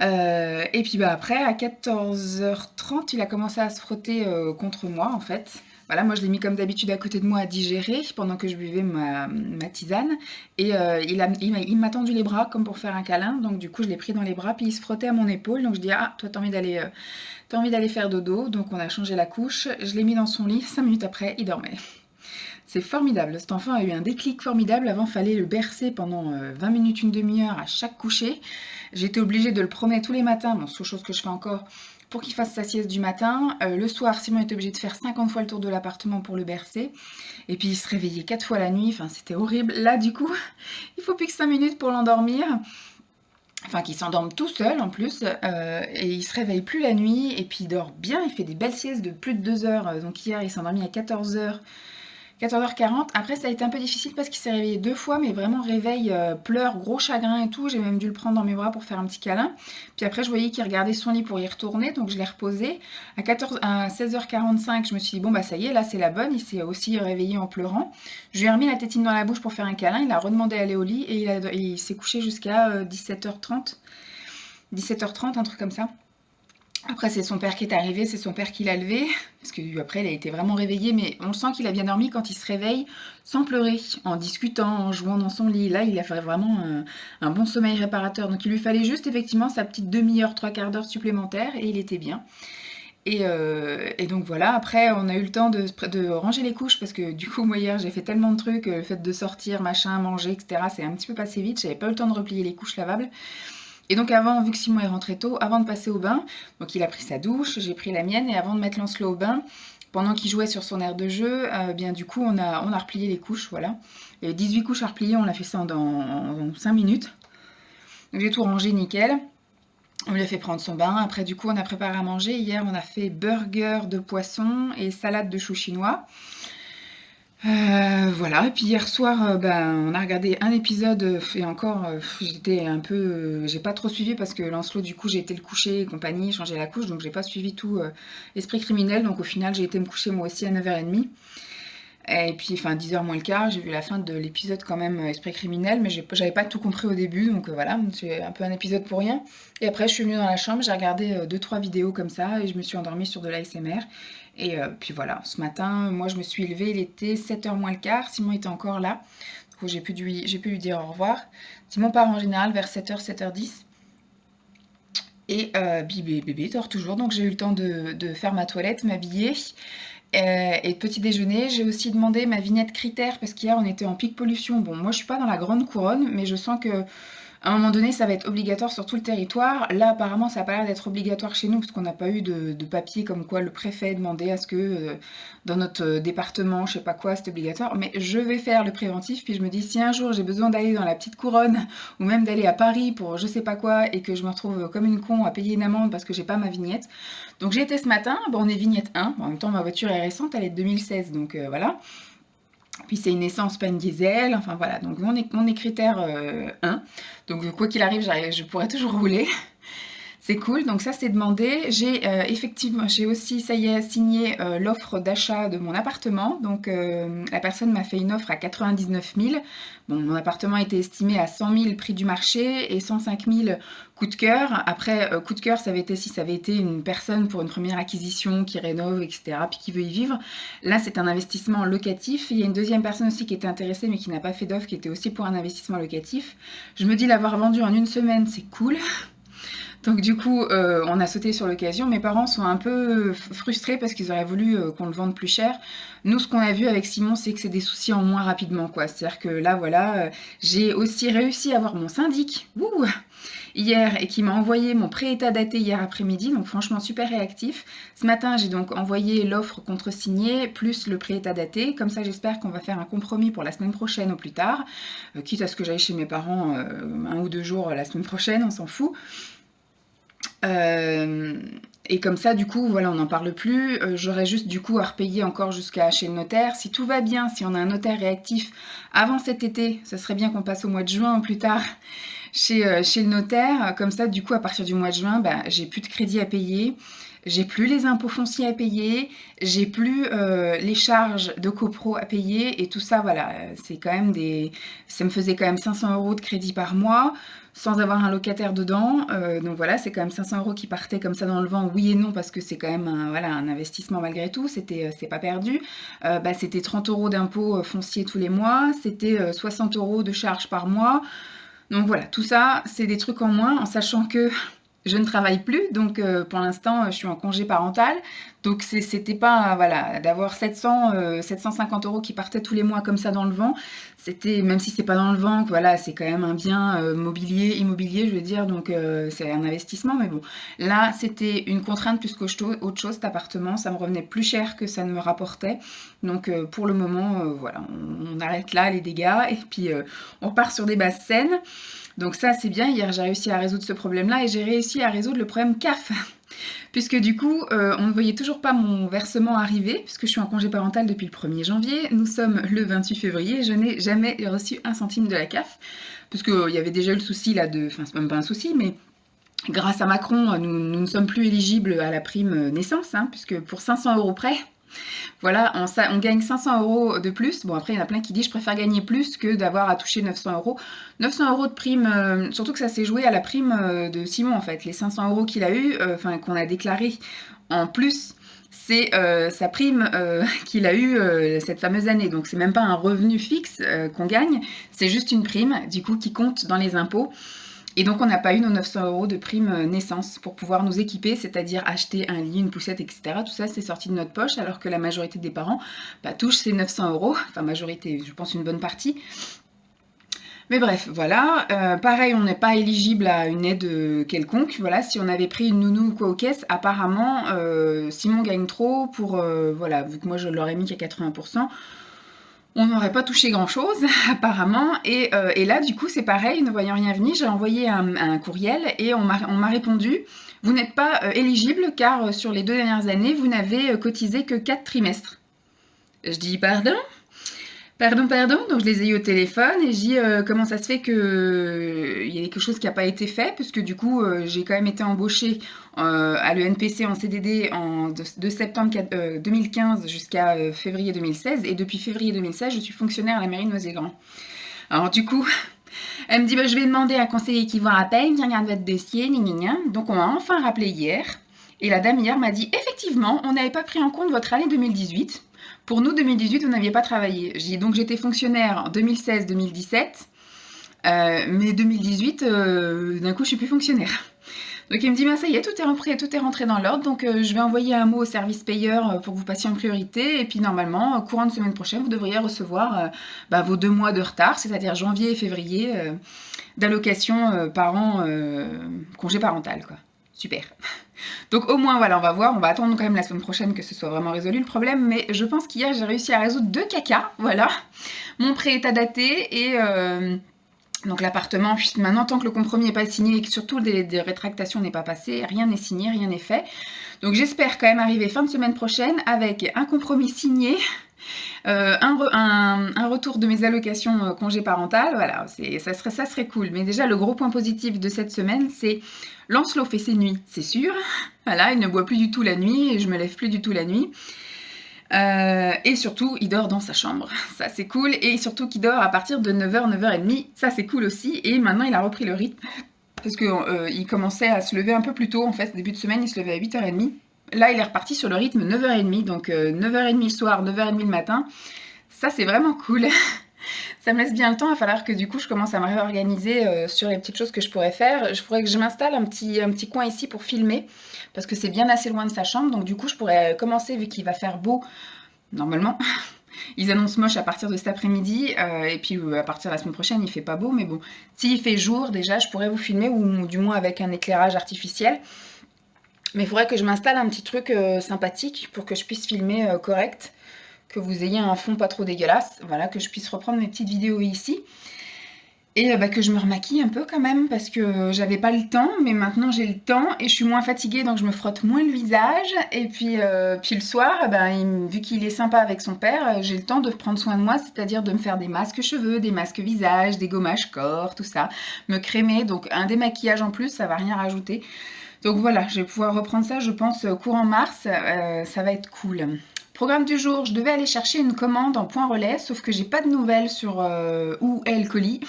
Et puis bah après, à 14h30, il a commencé à se frotter contre moi en fait. Voilà, moi je l'ai mis comme d'habitude à côté de moi à digérer pendant que je buvais ma tisane. Et il m'a tendu les bras comme pour faire un câlin. Donc du coup je l'ai pris dans les bras, puis il se frottait à mon épaule. Donc je dis ah toi t'as envie d'aller faire dodo. Donc on a changé la couche. Je l'ai mis dans son lit, 5 minutes après il dormait. C'est formidable, cet enfant a eu un déclic formidable. Avant, il fallait le bercer pendant 20 minutes, une demi-heure à chaque coucher. J'étais obligée de le promener tous les matins, bon, chose que je fais encore, pour qu'il fasse sa sieste du matin. Le soir, Simon était obligé de faire 50 fois le tour de l'appartement pour le bercer. Et puis il se réveillait 4 fois la nuit, enfin c'était horrible. Là, du coup, il faut plus que 5 minutes pour l'endormir. Enfin, qu'il s'endorme tout seul en plus, et il se réveille plus la nuit, et puis il dort bien, il fait des belles siestes de plus de 2 heures. Donc hier, il s'est endormi à 14h. 14h40. Après, ça a été un peu difficile parce qu'il s'est réveillé 2 fois, mais vraiment réveil, pleurs, gros chagrin et tout. J'ai même dû le prendre dans mes bras pour faire un petit câlin. Puis après, je voyais qu'il regardait son lit pour y retourner, donc je l'ai reposé. À 16h45, je me suis dit, bon, bah ça y est, là, c'est la bonne. Il s'est aussi réveillé en pleurant. Je lui ai remis la tétine dans la bouche pour faire un câlin. Il a redemandé à aller au lit et il s'est couché jusqu'à 17h30. 17h30, un truc comme ça. Après, c'est son père qui est arrivé, c'est son père qui l'a levé, parce que après, il a été vraiment réveillé, mais on sent qu'il a bien dormi quand il se réveille sans pleurer, en discutant, en jouant dans son lit. Là, il a fait vraiment un bon sommeil réparateur. Donc, il lui fallait juste effectivement sa petite demi-heure, trois quarts d'heure supplémentaire, et il était bien. Et donc voilà, après on a eu le temps de ranger les couches parce que du coup moi hier j'ai fait tellement de trucs, le fait de sortir, machin, manger, etc. C'est un petit peu passé vite, j'avais pas eu le temps de replier les couches lavables. Et donc avant, vu que Simon est rentré tôt, avant de passer au bain, donc il a pris sa douche, j'ai pris la mienne, et avant de mettre Lancelot au bain, pendant qu'il jouait sur son aire de jeu, bien du coup on a replié les couches, voilà. Il y avait 18 couches à replier, on l'a fait ça en 5 minutes. Donc j'ai tout rangé nickel. On lui a fait prendre son bain. Après, du coup, on a préparé à manger. Hier, on a fait burger de poisson et salade de choux chinois. Voilà. Et puis hier soir, on a regardé un épisode et encore, j'étais un peu, j'ai pas trop suivi parce que Lancelot, du coup, j'ai été le coucher et compagnie, changer la couche, donc j'ai pas suivi tout Esprit criminel. Donc au final, j'ai été me coucher moi aussi à 9h30. Et puis, enfin, 10h moins le quart, j'ai vu la fin de l'épisode quand même, Esprit criminel, mais j'avais pas tout compris au début, donc voilà, c'est un peu un épisode pour rien. Et après, je suis venue dans la chambre, j'ai regardé 2-3 vidéos comme ça, et je me suis endormie sur de l'ASMR. Et puis voilà, ce matin, moi je me suis levée, il était 7h moins le quart, Simon était encore là, donc j'ai pu lui dire au revoir. Simon part en général vers 7h, 7h10. Et bébé dort toujours, donc j'ai eu le temps de faire ma toilette, m'habiller. Et petit déjeuner, j'ai aussi demandé ma vignette critère parce qu'hier on était en pic pollution. Bon, moi je suis pas dans la grande couronne, mais je sens que à un moment donné ça va être obligatoire sur tout le territoire. Là apparemment ça n'a pas l'air d'être obligatoire chez nous parce qu'on n'a pas eu de papier comme quoi le préfet demandait à ce que dans notre département, je sais pas quoi, c'est obligatoire. Mais je vais faire le préventif, puis je me dis si un jour j'ai besoin d'aller dans la petite couronne ou même d'aller à Paris pour je sais pas quoi et que je me retrouve comme une con à payer une amende parce que j'ai pas ma vignette. Donc j'ai été ce matin, bon, on est vignette 1, en même temps ma voiture est récente, elle est de 2016, donc voilà. Puis c'est une essence, pas une diesel, enfin voilà, donc on est critère 1. Donc quoi qu'il arrive, je pourrais toujours rouler. C'est cool, donc ça c'est demandé. Effectivement, j'ai aussi, ça y est, signé l'offre d'achat de mon appartement. Donc la personne m'a fait une offre à 99 000. Bon, mon appartement était estimé à 100 000 prix du marché et 105 000 coup de cœur. Après, coup de cœur, ça avait été si ça avait été une personne pour une première acquisition qui rénove, etc., puis qui veut y vivre. Là, c'est un investissement locatif. Il y a une deuxième personne aussi qui était intéressée mais qui n'a pas fait d'offre, qui était aussi pour un investissement locatif. Je me dis l'avoir vendu en une semaine, c'est cool. Donc du coup, on a sauté sur l'occasion. Mes parents sont un peu frustrés parce qu'ils auraient voulu qu'on le vende plus cher. Nous, ce qu'on a vu avec Simon, c'est que c'est des soucis en moins rapidement, quoi. C'est-à-dire que là, voilà, j'ai aussi réussi à avoir mon syndic hier et qui m'a envoyé mon pré-état daté hier après-midi. Donc franchement, super réactif. Ce matin, j'ai donc envoyé l'offre contre-signée plus le pré-état daté. Comme ça, j'espère qu'on va faire un compromis pour la semaine prochaine au plus tard. Quitte à ce que j'aille chez mes parents 1 ou 2 jours la semaine prochaine, on s'en fout. Et comme ça, du coup, voilà, on n'en parle plus. J'aurais juste, du coup, à repayer encore jusqu'à chez le notaire. Si tout va bien, si on a un notaire réactif avant cet été, ça serait bien qu'on passe au mois de juin ou plus tard chez le notaire. Comme ça, du coup, à partir du mois de juin, j'ai plus de crédit à payer. J'ai plus les impôts fonciers à payer, j'ai plus les charges de copro à payer et tout ça, voilà, c'est quand même ça me faisait quand même 500 € de crédit par mois sans avoir un locataire dedans. Donc voilà, c'est quand même 500 € qui partaient comme ça dans le vent, oui et non, parce que c'est quand même un investissement malgré tout, c'est pas perdu. C'était 30 € d'impôts fonciers tous les mois, c'était 60 € de charges par mois. Donc voilà, tout ça, c'est des trucs en moins, en sachant que je ne travaille plus, donc pour l'instant, je suis en congé parental. Donc c'était pas, voilà, d'avoir 750 € qui partaient tous les mois comme ça dans le vent. C'était, même si c'est pas dans le vent, voilà, c'est quand même un bien immobilier, je veux dire, donc c'est un investissement. Mais bon, là, c'était une contrainte plus qu'autre chose, cet appartement. Ça me revenait plus cher que ça ne me rapportait. Donc pour le moment, voilà, on arrête là les dégâts et puis on repart sur des bases saines. Donc ça, c'est bien. Hier, j'ai réussi à résoudre ce problème-là et j'ai réussi à résoudre le problème CAF. puisque du coup, on ne voyait toujours pas mon versement arriver, puisque je suis en congé parental depuis le 1er janvier. Nous sommes le 28 février, je n'ai jamais reçu un centime de la CAF, parce qu'il y avait déjà eu le souci là de... Enfin, c'est même pas un souci, mais grâce à Macron, nous ne sommes plus éligibles à la prime naissance, hein, puisque pour 500 € près, voilà, on gagne 500 € de plus. Bon, après, il y en a plein qui disent je préfère gagner plus que d'avoir à toucher 900 €. 900 € de prime, surtout que ça s'est joué à la prime de Simon, en fait. Les 500 € qu'il a eu, enfin, qu'on a déclaré en plus, c'est sa prime qu'il a eue cette fameuse année. Donc, c'est même pas un revenu fixe qu'on gagne, c'est juste une prime, du coup, qui compte dans les impôts. Et donc, on n'a pas eu nos 900 € de prime naissance pour pouvoir nous équiper, c'est-à-dire acheter un lit, une poussette, etc. Tout ça, c'est sorti de notre poche, alors que la majorité des parents touchent ces 900 €. Enfin, majorité, je pense une bonne partie. Mais bref, voilà. Pareil, on n'est pas éligible à une aide quelconque. Voilà, si on avait pris une nounou ou quoi aux caisses, apparemment, Simon gagne trop pour... voilà, vu que moi, je l'aurais mis qu'à 80%. On n'aurait pas touché grand-chose, apparemment. Et là, du coup, c'est pareil, ne voyant rien venir, j'ai envoyé un courriel et on m'a répondu « Vous n'êtes pas éligible car sur les 2 dernières années, vous n'avez cotisé que 4 trimestres. » Je dis « Pardon ? Pardon, pardon ?» Donc je les ai eu au téléphone et je dis comment ça se fait qu'il y a quelque chose qui n'a pas été fait, parce que du coup, j'ai quand même été embauchée à l'ENPC en CDD de septembre 2015 jusqu'à février 2016. Et depuis février 2016, je suis fonctionnaire à la mairie de Noisy-le-Grand. Alors du coup, elle me dit je vais demander à un conseiller qui vous rappelle, qui regarde votre dossier, gna. Donc on m'a enfin rappelé hier. Et la dame hier m'a dit effectivement, on n'avait pas pris en compte votre année 2018. Pour nous, 2018, vous n'aviez pas travaillé. J'ai dit donc j'étais fonctionnaire en 2016-2017. Mais 2018, d'un coup, je suis plus fonctionnaire. Donc il me dit, ça y est, tout est rentré dans l'ordre, donc je vais envoyer un mot au service payeur pour que vous passiez en priorité, et puis normalement, courant de semaine prochaine, vous devriez recevoir vos 2 mois de retard, c'est-à-dire janvier et février, d'allocation parents congé parental, quoi. Super. Donc au moins, voilà, on va voir, on va attendre quand même la semaine prochaine que ce soit vraiment résolu le problème, mais je pense qu'hier, j'ai réussi à résoudre 2 cacas, voilà. Mon prêt est à dater, et... donc l'appartement, maintenant, tant que le compromis n'est pas signé et que surtout le délai de rétractation n'est pas passé, rien n'est signé, rien n'est fait. Donc j'espère quand même arriver fin de semaine prochaine avec un compromis signé, un retour de mes allocations congé parental. Voilà, ça serait cool. Mais déjà, le gros point positif de cette semaine, c'est Lancelot fait ses nuits, c'est sûr. Voilà, il ne boit plus du tout la nuit et je me lève plus du tout la nuit. Et surtout, il dort dans sa chambre, ça c'est cool, et surtout qu'il dort à partir de 9h, 9h30, ça c'est cool aussi, et maintenant il a repris le rythme, parce qu'il commençait à se lever un peu plus tôt, en fait, début de semaine, il se levait à 8h30, là il est reparti sur le rythme 9h30, donc 9h30 le soir, 9h30 le matin, ça c'est vraiment cool. Ça me laisse bien le temps, il va falloir que du coup je commence à me réorganiser sur les petites choses que je pourrais faire. Il faudrait que je m'installe un petit coin ici pour filmer, parce que c'est bien assez loin de sa chambre, donc du coup je pourrais commencer, vu qu'il va faire beau, normalement. Ils annoncent moche à partir de cet après-midi, et puis à partir de la semaine prochaine il fait pas beau, mais bon, s'il fait jour déjà je pourrais vous filmer, ou du moins avec un éclairage artificiel. Mais il faudrait que je m'installe un petit truc sympathique pour que je puisse filmer correct, que vous ayez un fond pas trop dégueulasse, voilà, que je puisse reprendre mes petites vidéos ici. Et que je me remaquille un peu quand même, parce que j'avais pas le temps, mais maintenant j'ai le temps et je suis moins fatiguée, donc je me frotte moins le visage. Et puis le soir, vu qu'il est sympa avec son père, j'ai le temps de prendre soin de moi, c'est-à-dire de me faire des masques cheveux, des masques visage, des gommages corps, tout ça, me crémer, donc un démaquillage en plus, ça va rien rajouter. Donc voilà, je vais pouvoir reprendre ça, je pense, courant mars, ça va être cool. Programme du jour, je devais aller chercher une commande en point relais, sauf que j'ai pas de nouvelles sur où est le colis.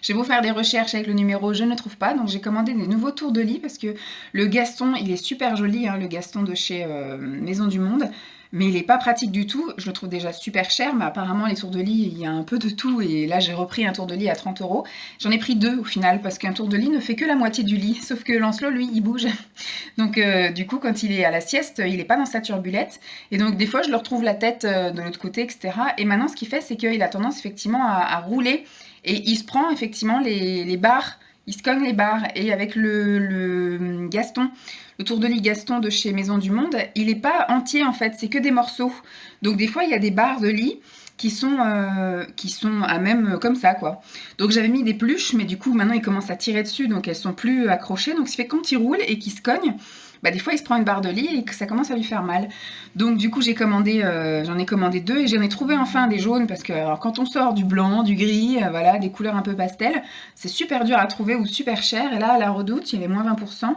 J'ai beau faire des recherches avec le numéro, je ne trouve pas, donc j'ai commandé des nouveaux tours de lit, parce que le Gaston, il est super joli, hein, le Gaston de chez Maison du Monde, mais il est pas pratique du tout, je le trouve déjà super cher, mais apparemment les tours de lit, il y a un peu de tout, et là j'ai repris un tour de lit à 30 €. J'en ai pris 2 au final, parce qu'un tour de lit ne fait que la moitié du lit, sauf que Lancelot, lui, il bouge. Donc du coup, quand il est à la sieste, il est pas dans sa turbulette, et donc des fois je le retrouve la tête de l'autre côté, etc. Et maintenant ce qu'il fait, c'est qu'il a tendance effectivement à rouler, et il se prend effectivement les barres, il se cogne les barres, et avec le Gaston, le tour de lit Gaston de chez Maison du Monde, il n'est pas entier en fait, c'est que des morceaux. Donc des fois il y a des barres de lit qui sont à même comme ça, quoi. Donc j'avais mis des pluches, mais du coup maintenant ils commencent à tirer dessus, donc elles sont plus accrochées, donc ce qui fait que quand il roule et qu'il se cogne, bah, des fois il se prend une barre de lit et que ça commence à lui faire mal. Donc du coup j'en ai commandé 2 et j'en ai trouvé enfin des jaunes parce que alors, quand on sort du blanc, du gris, voilà, des couleurs un peu pastel, c'est super dur à trouver ou super cher. Et là à la Redoute il y avait moins 20%.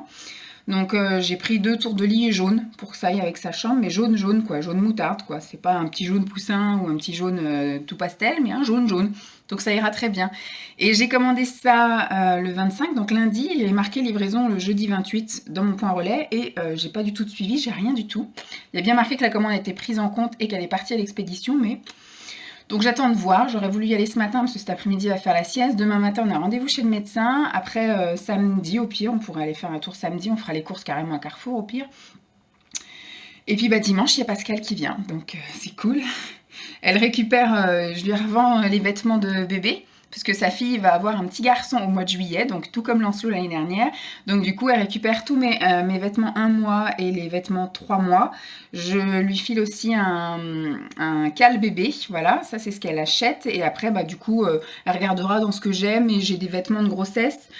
Donc j'ai pris 2 tours de lit jaunes pour que ça aille avec sa chambre, mais jaune quoi, jaune moutarde quoi. C'est pas un petit jaune poussin ou un petit jaune tout pastel, mais un jaune. Donc ça ira très bien. Et j'ai commandé ça le 25, donc lundi, il est marqué livraison le jeudi 28 dans mon point relais et j'ai pas du tout de suivi, j'ai rien du tout. Il y a bien marqué que la commande a été prise en compte et qu'elle est partie à l'expédition, mais donc j'attends de voir, j'aurais voulu y aller ce matin parce que cet après-midi il va faire la sieste. Demain matin on a rendez-vous chez le médecin. Après samedi au pire, on pourrait aller faire un tour samedi, on fera les courses carrément à Carrefour au pire. Et puis bah, dimanche il y a Pascal qui vient, donc c'est cool. Elle récupère, je lui revends les vêtements de bébé. Parce que sa fille va avoir un petit garçon au mois de juillet, donc tout comme Lancelot l'année dernière. Donc du coup, elle récupère tous mes vêtements 1 mois et les vêtements 3 mois. Je lui file aussi un cale bébé, voilà, ça c'est ce qu'elle achète. Et après, bah du coup, elle regardera dans ce que j'aime et j'ai des vêtements de grossesse.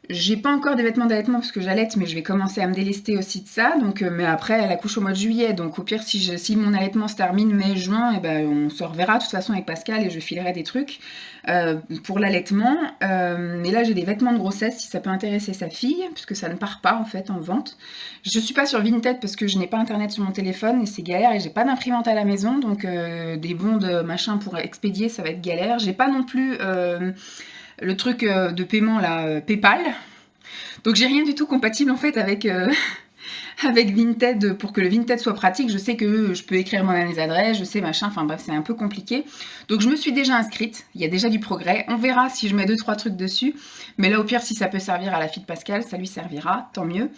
J'ai pas encore des vêtements d'allaitement parce que j'allaite, mais je vais commencer à me délester aussi de ça. Donc, mais après, elle accouche au mois de juillet. Donc, au pire, si mon allaitement se termine mai-juin, eh ben, on se reverra de toute façon avec Pascal et je filerai des trucs pour l'allaitement. Mais là, j'ai des vêtements de grossesse si ça peut intéresser sa fille, puisque ça ne part pas en fait en vente. Je suis pas sur Vinted parce que je n'ai pas internet sur mon téléphone et c'est galère et j'ai pas d'imprimante à la maison. Donc, des bons de machin pour expédier, ça va être galère. J'ai pas non plus le truc de paiement là, PayPal. Donc j'ai rien du tout compatible en fait avec, avec Vinted pour que le Vinted soit pratique. Je sais que je peux écrire moi-même les adresses, je sais machin, enfin bref, c'est un peu compliqué. Donc je me suis déjà inscrite, il y a déjà du progrès. On verra si je mets 2-3 trucs dessus. Mais là au pire, si ça peut servir à la fille de Pascal, ça lui servira, tant mieux.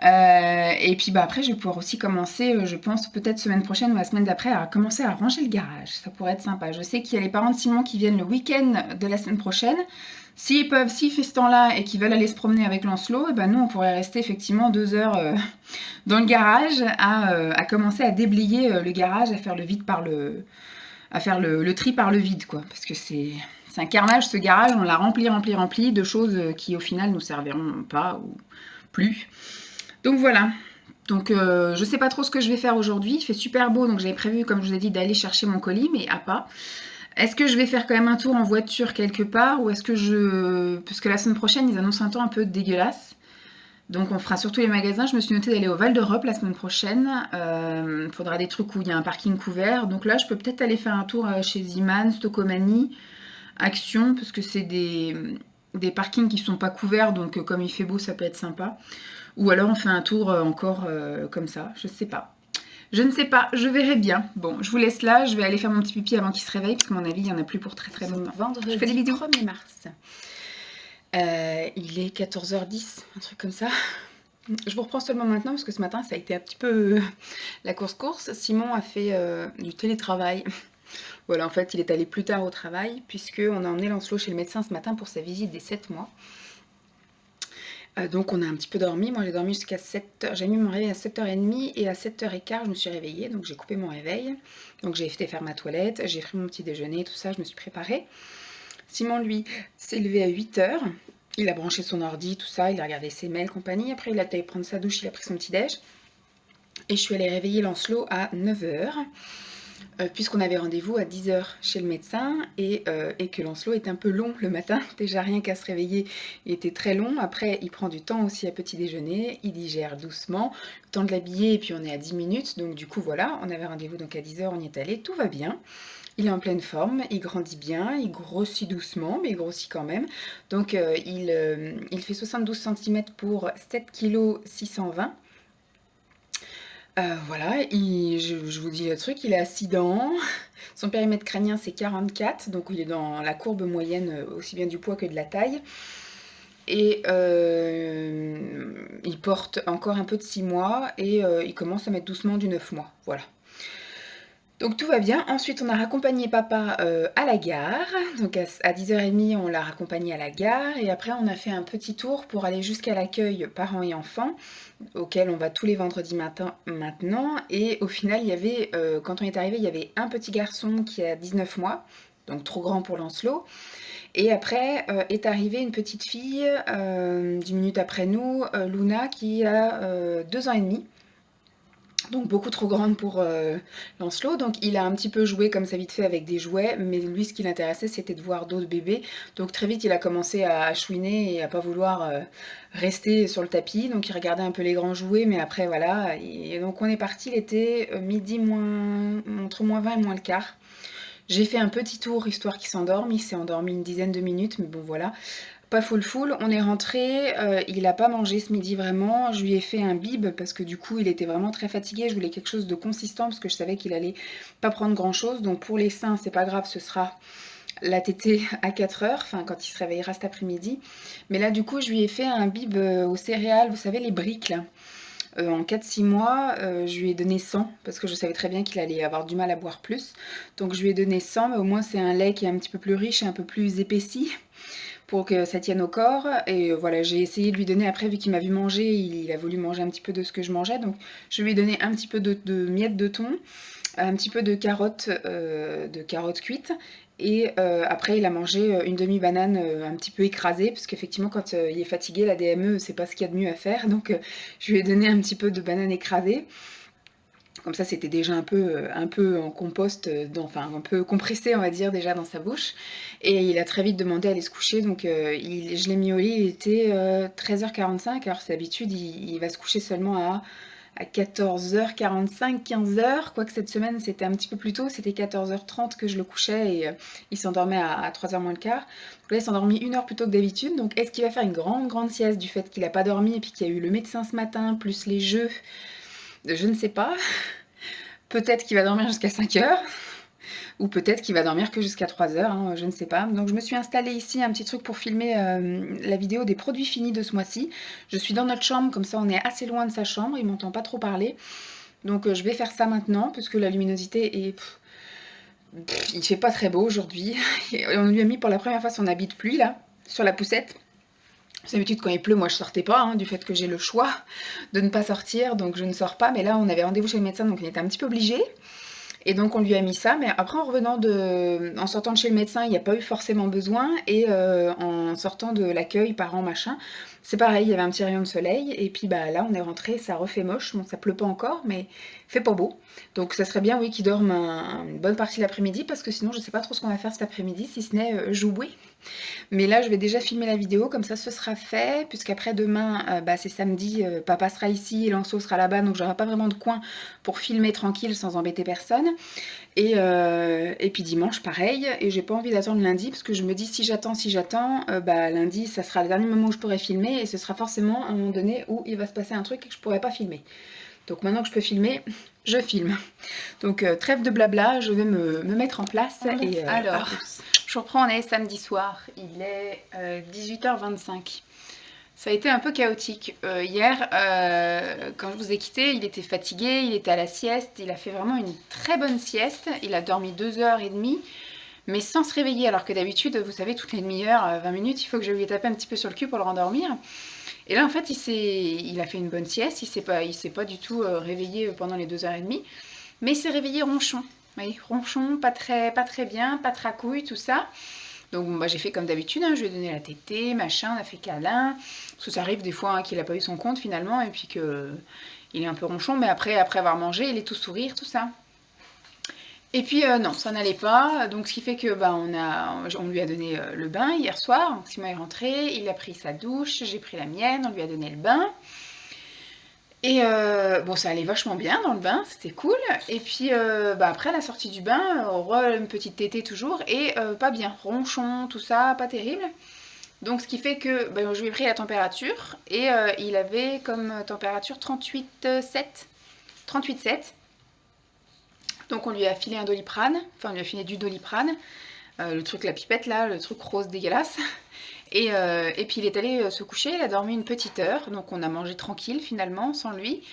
Et puis bah après je vais pouvoir aussi commencer, je pense peut-être semaine prochaine ou la semaine d'après, à commencer à ranger le garage. Ça pourrait être sympa. Je sais qu'il y a les parents de Simon qui viennent le week-end de la semaine prochaine. S'ils fait ce temps-là et qu'ils veulent aller se promener avec Lancelot, et ben nous on pourrait rester effectivement 2 heures dans le garage à commencer à déblayer le garage, à faire le vide à faire le tri par le vide quoi. Parce que c'est un carnage ce garage, on l'a rempli de choses qui au final nous serviront pas ou plus. Donc voilà. Donc je sais pas trop ce que je vais faire aujourd'hui. Il fait super beau, donc j'avais prévu, comme je vous ai dit, d'aller chercher mon colis, mais à pas. Est-ce que je vais faire quand même un tour en voiture quelque part ou est-ce que parce que la semaine prochaine, ils annoncent un temps un peu dégueulasse. Donc on fera surtout les magasins. Je me suis notée d'aller au Val d'Europe la semaine prochaine. Il faudra des trucs où il y a un parking couvert. Donc là, je peux peut-être aller faire un tour chez Ziman, Stocomanie, Action, parce que c'est des parkings qui sont pas couverts. Donc comme il fait beau, ça peut être sympa. Ou alors on fait un tour encore comme ça, je sais pas. Je ne sais pas, je verrai bien. Bon, je vous laisse là, je vais aller faire mon petit pipi avant qu'il se réveille, parce qu'à mon avis, il n'y en a plus pour très longtemps. Vendredi Je fais des bisous. 1er mars. Il est 14h10, un truc comme ça. Je vous reprends seulement maintenant, parce que ce matin, ça a été un petit peu la course-course. Simon a fait du télétravail. Voilà, en fait, il est allé plus tard au travail, puisqu'on a emmené Lancelot chez le médecin ce matin pour sa visite des 7 mois. Donc on a un petit peu dormi, moi j'ai dormi jusqu'à 7h, j'ai mis mon réveil à 7h30 et à 7h15 je me suis réveillée, donc j'ai coupé mon réveil, donc j'ai été faire ma toilette, j'ai pris mon petit déjeuner, tout ça, je me suis préparée. Simon lui s'est levé à 8h, il a branché son ordi, tout ça, il a regardé ses mails, compagnie, après il a allé prendre sa douche, il a pris son petit déj, et je suis allée réveiller Lancelot à 9h. Puisqu'on avait rendez-vous à 10h chez le médecin et que Lancelot est un peu long le matin, déjà rien qu'à se réveiller, il était très long. Après, il prend du temps aussi à petit déjeuner, il digère doucement, le temps de l'habiller et puis on est à 10 minutes. Donc du coup voilà, on avait rendez-vous donc à 10h, on y est allé, tout va bien. Il est en pleine forme, il grandit bien, il grossit doucement, mais il grossit quand même. Donc il fait 72 cm pour 7 kg 620. Voilà, je vous dis le truc, il a 6 dents. Son périmètre crânien c'est 44, donc il est dans la courbe moyenne aussi bien du poids que de la taille. Et il porte encore un peu de 6 mois et il commence à mettre doucement du 9 mois. Voilà. Donc tout va bien. Ensuite, on a raccompagné papa à la gare. Donc à 10h30, on l'a raccompagné à la gare. Et après, on a fait un petit tour pour aller jusqu'à l'accueil parents et enfants, auquel on va tous les vendredis matin maintenant. Et au final, il y avait, quand on est arrivé, il y avait un petit garçon qui a 19 mois, donc trop grand pour Lancelot. Et après est arrivée une petite fille, 10 minutes après nous, Luna, qui a 2 ans et demi. Donc beaucoup trop grande pour Lancelot, donc il a un petit peu joué comme ça vite fait avec des jouets, mais lui ce qui l'intéressait c'était de voir d'autres bébés, donc très vite il a commencé à chouiner et à pas vouloir rester sur le tapis, donc il regardait un peu les grands jouets, mais après voilà, et donc on est parti, il était midi entre moins 20 et moins le quart. J'ai fait un petit tour histoire qu'il s'endorme, il s'est endormi une dizaine de minutes, mais bon voilà, pas full, on est rentré, il a pas mangé ce midi vraiment, je lui ai fait un bib parce que du coup il était vraiment très fatigué, je voulais quelque chose de consistant parce que je savais qu'il allait pas prendre grand chose, donc pour les seins c'est pas grave, ce sera la tétée à 4 heures, enfin quand il se réveillera cet après-midi, mais là du coup je lui ai fait un bib aux céréales, vous savez les briques là. En 4-6 mois, je lui ai donné 100 parce que je savais très bien qu'il allait avoir du mal à boire plus. Donc je lui ai donné 100, mais au moins c'est un lait qui est un petit peu plus riche et un peu plus épaissi pour que ça tienne au corps. Et voilà, j'ai essayé de lui donner, après vu qu'il m'a vu manger, il a voulu manger un petit peu de ce que je mangeais. Donc je lui ai donné un petit peu de miettes de thon, un petit peu de carottes cuites. Et après, il a mangé une demi-banane un petit peu écrasée, parce qu'effectivement, quand il est fatigué, la DME, c'est pas ce qu'il y a de mieux à faire. Donc, je lui ai donné un petit peu de banane écrasée. Comme ça, c'était déjà un peu en compost, enfin un peu compressé, on va dire, déjà dans sa bouche. Et il a très vite demandé à aller se coucher, donc je l'ai mis au lit, il était 13h45. Alors, c'est d'habitude, il va se coucher seulement à 14h45, 15h, quoique cette semaine c'était un petit peu plus tôt, c'était 14h30 que je le couchais et il s'endormait à 3h moins le quart. Donc là il s'est endormi 1 heure plus tôt que d'habitude, donc est-ce qu'il va faire une grande sieste du fait qu'il n'a pas dormi et puis qu'il y a eu le médecin ce matin, plus les jeux? Je ne sais pas. Peut-être qu'il va dormir jusqu'à 5h, ou peut-être qu'il va dormir que jusqu'à 3h, hein, je ne sais pas. Donc je me suis installée ici un petit truc pour filmer la vidéo des produits finis de ce mois-ci. Je suis dans notre chambre, comme ça on est assez loin de sa chambre, il m'entend pas trop parler. Donc je vais faire ça maintenant, puisque la luminosité est... il fait pas très beau aujourd'hui. On lui a mis pour la première fois son habit de pluie, là, sur la poussette. D'habitude, quand il pleut, moi je sortais pas, hein, du fait que j'ai le choix de ne pas sortir, donc je ne sors pas. Mais là, on avait rendez-vous chez le médecin, donc on était un petit peu obligés. Et donc on lui a mis ça, mais après en sortant de chez le médecin, il n'y a pas eu forcément besoin, et en sortant de l'accueil, parents, machin, c'est pareil, il y avait un petit rayon de soleil, et puis bah là on est rentré, ça refait moche, bon ça pleut pas encore, mais fait pas beau. Donc ça serait bien, oui, qu'il dorme une bonne partie de l'après-midi, parce que sinon je sais pas trop ce qu'on va faire cet après-midi, si ce n'est jouer. Mais là, je vais déjà filmer la vidéo, comme ça ce sera fait, puisqu'après demain, bah, c'est samedi, papa sera ici, et Lanceau sera là-bas, donc j'aurai pas vraiment de coin pour filmer tranquille sans embêter personne. Et puis dimanche, pareil, et j'ai pas envie d'attendre lundi, parce que je me dis si j'attends, bah lundi, ça sera le dernier moment où je pourrai filmer, et ce sera forcément un moment donné où il va se passer un truc et que je pourrai pas filmer. Donc maintenant que je peux filmer, je filme. Donc trêve de blabla, je vais me mettre en place. Et alors, je reprends, on est samedi soir, il est 18h25. Ça a été un peu chaotique. Hier, quand je vous ai quitté, il était fatigué, il était à la sieste, il a fait vraiment une très bonne sieste, il a dormi 2h30, mais sans se réveiller, alors que d'habitude, vous savez, toutes les demi-heures, 20 minutes, il faut que je lui tape un petit peu sur le cul pour le rendormir. Et là, en fait, il a fait une bonne sieste, il s'est pas du tout réveillé pendant les 2h30, mais il s'est réveillé ronchon. Oui, ronchon, pas très bien, pas tracouille, tout ça. Donc bon, bah, j'ai fait comme d'habitude, hein, je lui ai donné la tétée, machin, on a fait câlin. Parce que ça arrive des fois, hein, qu'il n'a pas eu son compte finalement, et puis qu'il est un peu ronchon, mais après avoir mangé, il est tout sourire, tout ça. Et puis non, ça n'allait pas, donc ce qui fait que bah, on lui a donné le bain hier soir. Donc Simon est rentré, il a pris sa douche, j'ai pris la mienne, on lui a donné le bain. Et bon, ça allait vachement bien dans le bain, c'était cool. Et puis bah, après la sortie du bain, une petite tétée toujours, et pas bien, ronchon, tout ça, pas terrible. Donc ce qui fait que bah, je lui ai pris la température, et il avait comme température 38,7. 38,7. Donc on lui a filé un Doliprane, enfin on lui a filé du Doliprane, le truc, la pipette là, le truc rose dégueulasse. Et puis il est allé se coucher, il a dormi une petite heure, donc on a mangé tranquille finalement, sans lui.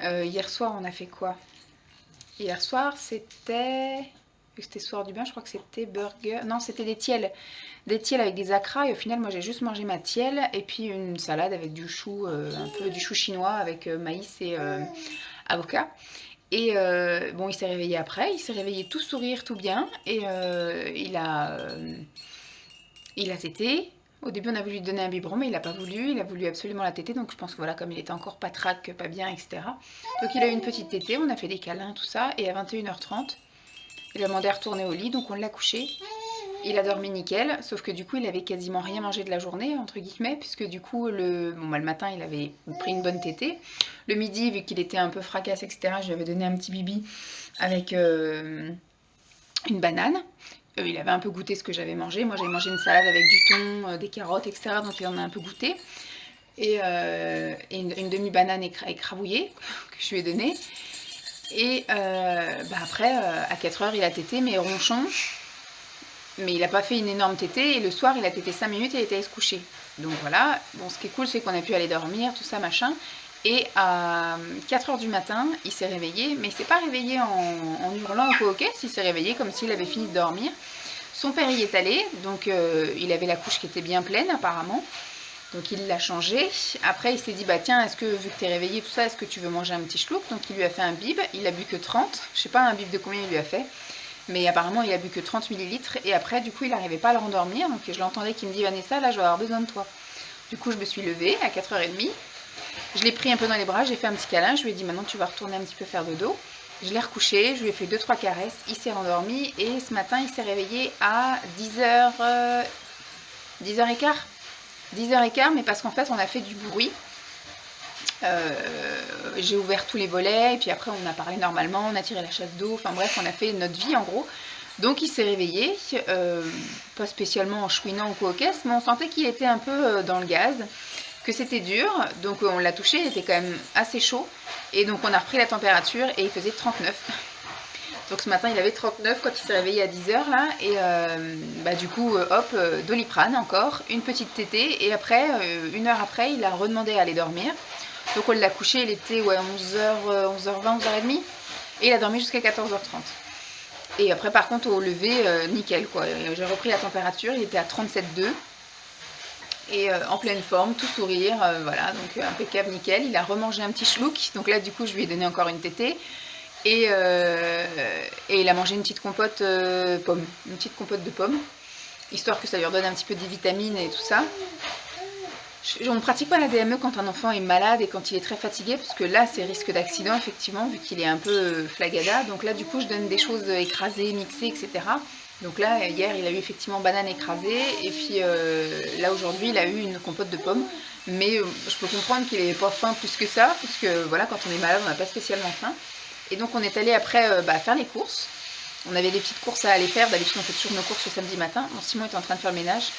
Hier soir on a fait quoi? Hier soir c'était... C'était soir du bain, je crois que c'était burger... Non, c'était des tiels. Des tiels avec des acras, et au final moi j'ai juste mangé ma tielle, et puis une salade avec du chou, un peu du chou chinois avec maïs et avocat. Et bon, il s'est réveillé après, il s'est réveillé tout sourire, tout bien, et Il a tété. Au début, on a voulu lui donner un biberon, mais il n'a pas voulu. Il a voulu absolument la tétée. Donc, je pense que voilà, comme il était encore pas trac, pas bien, etc. Donc, il a eu une petite tétée. On a fait des câlins, tout ça. Et à 21h30, il a demandé à retourner au lit. Donc, on l'a couché. Il a dormi nickel. Sauf que du coup, il avait quasiment rien mangé de la journée, entre guillemets. Puisque du coup, le matin, il avait pris une bonne tétée. Le midi, vu qu'il était un peu fracasse, etc., je lui avais donné un petit bibi avec une banane. Il avait un peu goûté ce que j'avais mangé. Moi, j'avais mangé une salade avec du thon, des carottes, etc. Donc, il en a un peu goûté. Et une demi-banane écrabouillée que je lui ai donnée. Et après, à 4h, il a tété, mais ronchon. Mais il n'a pas fait une énorme tétée. Et le soir, il a tété 5 minutes et il était allé se coucher. Donc voilà. Bon, ce qui est cool, c'est qu'on a pu aller dormir, tout ça, machin. Et à 4h du matin, il s'est réveillé, mais il s'est pas réveillé en hurlant ou quoi, ok, il s'est réveillé comme s'il avait fini de dormir. Son père y est allé, donc il avait la couche qui était bien pleine apparemment, donc il l'a changé. Après il s'est dit, bah tiens, est-ce que vu que t'es réveillé, tout ça, est-ce que tu veux manger un petit schlouk? Donc il lui a fait un bib, il a bu que 30, je sais pas un bib de combien il lui a fait, mais apparemment il a bu que 30 millilitres, et après du coup il n'arrivait pas à le rendormir, donc je l'entendais qui me dit, Vanessa, là je vais avoir besoin de toi. Du coup je me suis levée à 4h30, je l'ai pris un peu dans les bras, j'ai fait un petit câlin, je lui ai dit maintenant tu vas retourner un petit peu faire dodo. Je l'ai recouché, je lui ai fait 2-3 caresses, il s'est rendormi et ce matin il s'est réveillé à 10h, 10h15. 10h15, mais parce qu'en fait on a fait du bruit. J'ai ouvert tous les volets et puis après on a parlé normalement, on a tiré la chasse d'eau, enfin bref on a fait notre vie en gros. Donc il s'est réveillé, pas spécialement en chouinant ou quoi aux caisses, mais on sentait qu'il était un peu dans le gaz, que c'était dur, donc on l'a touché, il était quand même assez chaud, et donc on a repris la température et il faisait 39. Donc ce matin il avait 39 quand il s'est réveillé à 10h là, et du coup hop, Doliprane encore, une petite tétée, et après, 1 heure après, il a redemandé à aller dormir. Donc on l'a couché, il était 11h, 11h20, 11h30, et il a dormi jusqu'à 14h30. Et après par contre au lever, nickel quoi, j'ai repris la température, il était à 37,2. Et en pleine forme, tout sourire, voilà, donc impeccable, nickel. Il a remangé un petit schlouk, donc là du coup je lui ai donné encore une tétée. Et il a mangé une petite compote pomme, une petite compote de pommes, histoire que ça lui redonne un petit peu des vitamines et tout ça. On ne pratique pas la DME quand un enfant est malade et quand il est très fatigué, parce que là c'est risque d'accident effectivement, vu qu'il est un peu flagada. Donc là du coup je donne des choses écrasées, mixées, etc. Donc là, hier, il a eu effectivement banane écrasée, et puis là, aujourd'hui, il a eu une compote de pommes. Mais je peux comprendre qu'il n'avait pas faim plus que ça, parce que voilà, quand on est malade, on n'a pas spécialement faim. Et donc, on est allé après faire les courses. On avait des petites courses à aller faire. D'habitude, on fait toujours nos courses le samedi matin. Bon, Simon est en train de faire le ménage.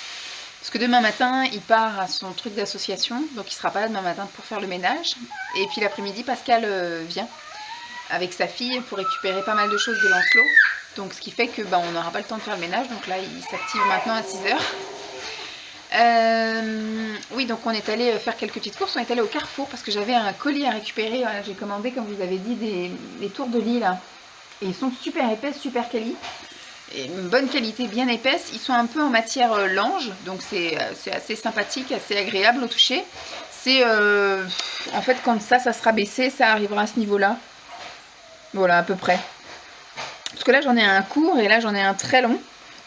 Parce que demain matin, il part à son truc d'association, donc il ne sera pas là demain matin pour faire le ménage. Et puis l'après-midi, Pascal vient avec sa fille pour récupérer pas mal de choses de Lancelot. Donc ce qui fait que on n'aura pas le temps de faire le ménage, donc là il s'active maintenant à 6h. Oui, donc on est allé faire quelques petites courses, on est allé au Carrefour parce que j'avais un colis à récupérer. Voilà, j'ai commandé, comme vous avez dit, des tours de lit là. Et ils sont super épaisses, super quali. Et une bonne qualité, bien épaisse. Ils sont un peu en matière lange, donc c'est assez sympathique, assez agréable au toucher. C'est en fait quand ça sera baissé, ça arrivera à ce niveau-là. Voilà, à peu près. Parce que là j'en ai un court et là j'en ai un très long.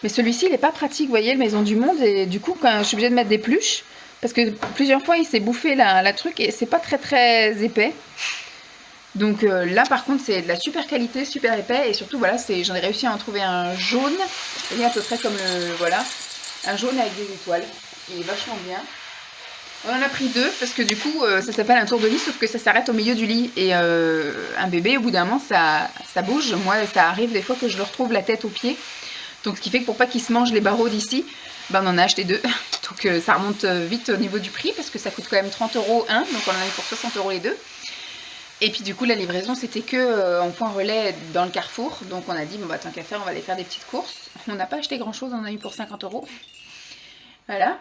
Mais celui-ci il n'est pas pratique, vous voyez, le Maison du Monde. Et du coup, quand je suis obligée de mettre des pluches, parce que plusieurs fois il s'est bouffé la truc et c'est pas très très épais. Donc là par contre c'est de la super qualité, super épais. Et surtout voilà, j'en ai réussi à en trouver un jaune. Il est à peu près comme voilà, un jaune avec des étoiles. Il est vachement bien. On en a pris 2 parce que du coup ça s'appelle un tour de lit, sauf que ça s'arrête au milieu du lit. Et un bébé au bout d'un moment ça bouge. Moi ça arrive des fois que je le retrouve la tête aux pieds. Donc ce qui fait que pour pas qu'il se mange les barreaux d'ici, on en a acheté 2. Donc ça remonte vite au niveau du prix parce que ça coûte quand même 30 € un. Donc on en a eu pour 60 € les 2. Et puis du coup la livraison c'était que en point relais dans le Carrefour. Donc on a dit tant qu'à faire on va aller faire des petites courses. On n'a pas acheté grand chose, on en a eu pour 50 €. Voilà.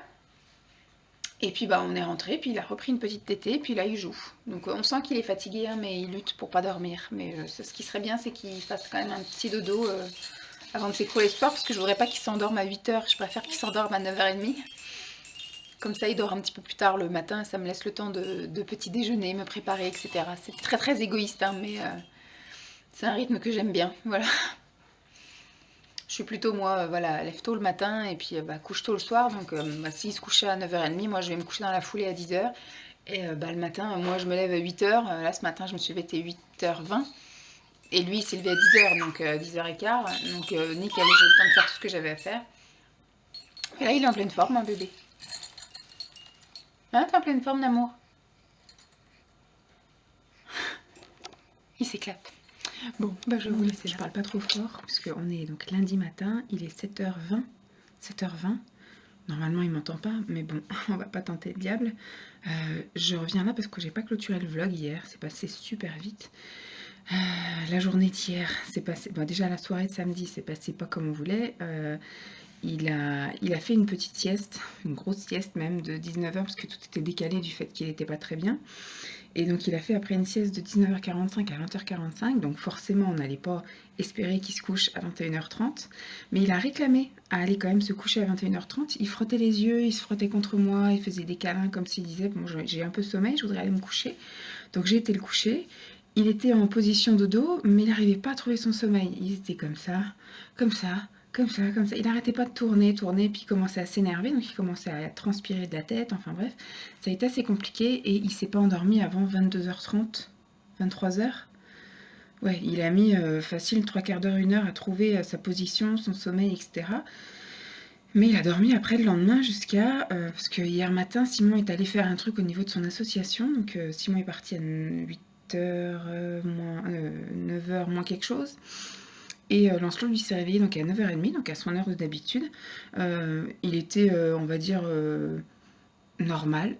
Et puis on est rentré, puis il a repris une petite tétée, puis là il joue. Donc on sent qu'il est fatigué, mais il lutte pour pas dormir. Mais ce qui serait bien, c'est qu'il fasse quand même un petit dodo avant de s'écrouler le sport, parce que je voudrais pas qu'il s'endorme à 8h, je préfère qu'il s'endorme à 9h30. Comme ça il dort un petit peu plus tard le matin, ça me laisse le temps de petit déjeuner, me préparer, etc. C'est très très égoïste, hein, mais c'est un rythme que j'aime bien, voilà. Je suis plutôt, moi, voilà, lève tôt le matin et puis couche tôt le soir. Donc, s'il se couchait à 9h30, moi, je vais me coucher dans la foulée à 10h. Et le matin, moi, je me lève à 8h. Là, ce matin, je me suis levée à 8h20. Et lui, il s'est levé à 10h, donc 10h15. Donc, nickel, j'ai eu le temps de faire tout ce que j'avais à faire. Et là, il est en pleine forme, mon bébé. Hein, t'es en pleine forme d'amour? Il s'éclate. Bon, je vais vous laisser. Je parle pas trop fort, parce qu'on est donc lundi matin, il est 7h20. 7h20. Normalement, il m'entend pas, mais bon, on va pas tenter le diable. Je reviens là parce que j'ai pas clôturé le vlog hier, c'est passé super vite. La journée d'hier, c'est passé. Bon, déjà la soirée de samedi, c'est passé pas comme on voulait. Il a fait une petite sieste, une grosse sieste même de 19h, parce que tout était décalé du fait qu'il n'était pas très bien. Et donc il a fait après une sieste de 19h45 à 20h45, donc forcément on n'allait pas espérer qu'il se couche à 21h30, mais il a réclamé à aller quand même se coucher à 21h30, il frottait les yeux, il se frottait contre moi, il faisait des câlins comme s'il disait « bon j'ai un peu sommeil, je voudrais aller me coucher ». Donc j'ai été le coucher, il était en position de dos, mais il n'arrivait pas à trouver son sommeil, il était comme ça, comme ça, comme ça, comme ça. Il n'arrêtait pas de tourner, puis il commençait à s'énerver, donc il commençait à transpirer de la tête, enfin bref. Ça a été assez compliqué et il s'est pas endormi avant 22h30, 23h. Ouais, il a mis facile 3/4 d'heure, 1 heure à trouver sa position, son sommeil, etc. Mais il a dormi après le lendemain jusqu'à... parce que hier matin, Simon est allé faire un truc au niveau de son association, donc Simon est parti à 8h, 9h moins quelque chose. Et Lancelot, lui, s'est réveillé donc à 9h30, donc à son heure d'habitude. Il était, on va dire, normal,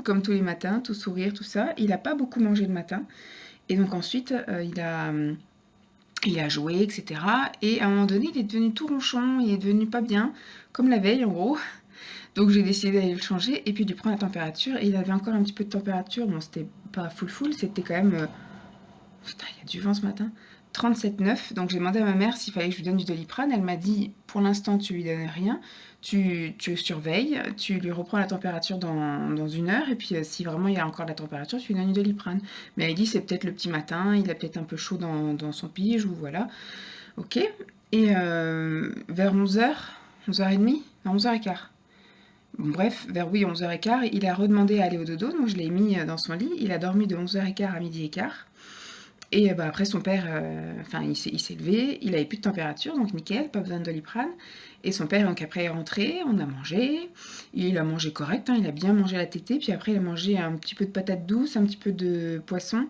comme tous les matins, tout sourire, tout ça. Il n'a pas beaucoup mangé le matin. Et donc ensuite, il a joué, etc. Et à un moment donné, il est devenu tout ronchon, il est devenu pas bien, comme la veille en gros. Donc j'ai décidé d'aller le changer et puis de lui prendre la température. Et il avait encore un petit peu de température, bon c'était pas full, c'était quand même... Putain, il y a du vent ce matin. 37,9. Donc j'ai demandé à ma mère s'il fallait que je lui donne du Doliprane. Elle m'a dit pour l'instant tu lui donnes rien, tu surveilles, tu lui reprends la température dans 1 heure et puis si vraiment il y a encore de la température, tu lui donnes du Doliprane. Mais elle dit c'est peut-être le petit matin, il a peut-être un peu chaud dans son pige ou voilà. Ok. Et vers 11h, 11h30, non 11h15. Bon, bref, vers 11h15, il a redemandé à aller au dodo, donc je l'ai mis dans son lit. Il a dormi de 11h15 à 12h15. Et après son père, il s'est levé, il avait plus de température, donc nickel, pas besoin de Doliprane. Et son père, donc après est rentré, on a mangé, il a mangé correct, il a bien mangé la tétée, puis après il a mangé un petit peu de patates douces, un petit peu de poisson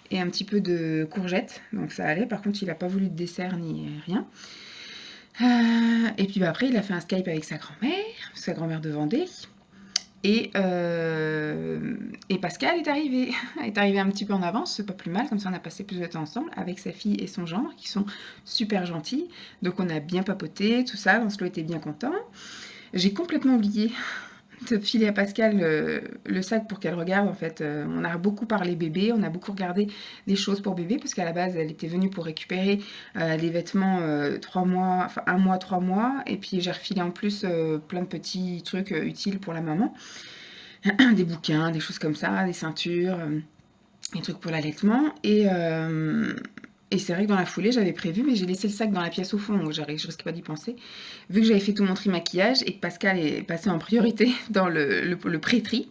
et un petit peu de courgettes, donc ça allait. Par contre, il n'a pas voulu de dessert ni rien. Et puis après, il a fait un Skype avec sa grand-mère de Vendée. Et Pascal est arrivé un petit peu en avance, c'est pas plus mal, comme ça on a passé plus de temps ensemble avec sa fille et son gendre qui sont super gentils. Donc on a bien papoté, tout ça, Lancelot était bien content. J'ai complètement oublié de filer à Pascal le sac pour qu'elle regarde. En fait, on a beaucoup parlé bébé, on a beaucoup regardé des choses pour bébé parce qu'à la base elle était venue pour récupérer les vêtements 3 mois, enfin 1 mois, 3 mois, et puis j'ai refilé en plus plein de petits trucs utiles pour la maman, des bouquins, des choses comme ça, des ceintures, des trucs pour l'allaitement. Et c'est vrai que dans la foulée, j'avais prévu, mais j'ai laissé le sac dans la pièce au fond, donc je risquais pas d'y penser. Vu que j'avais fait tout mon tri-maquillage et que Pascal est passé en priorité dans le pré-tri,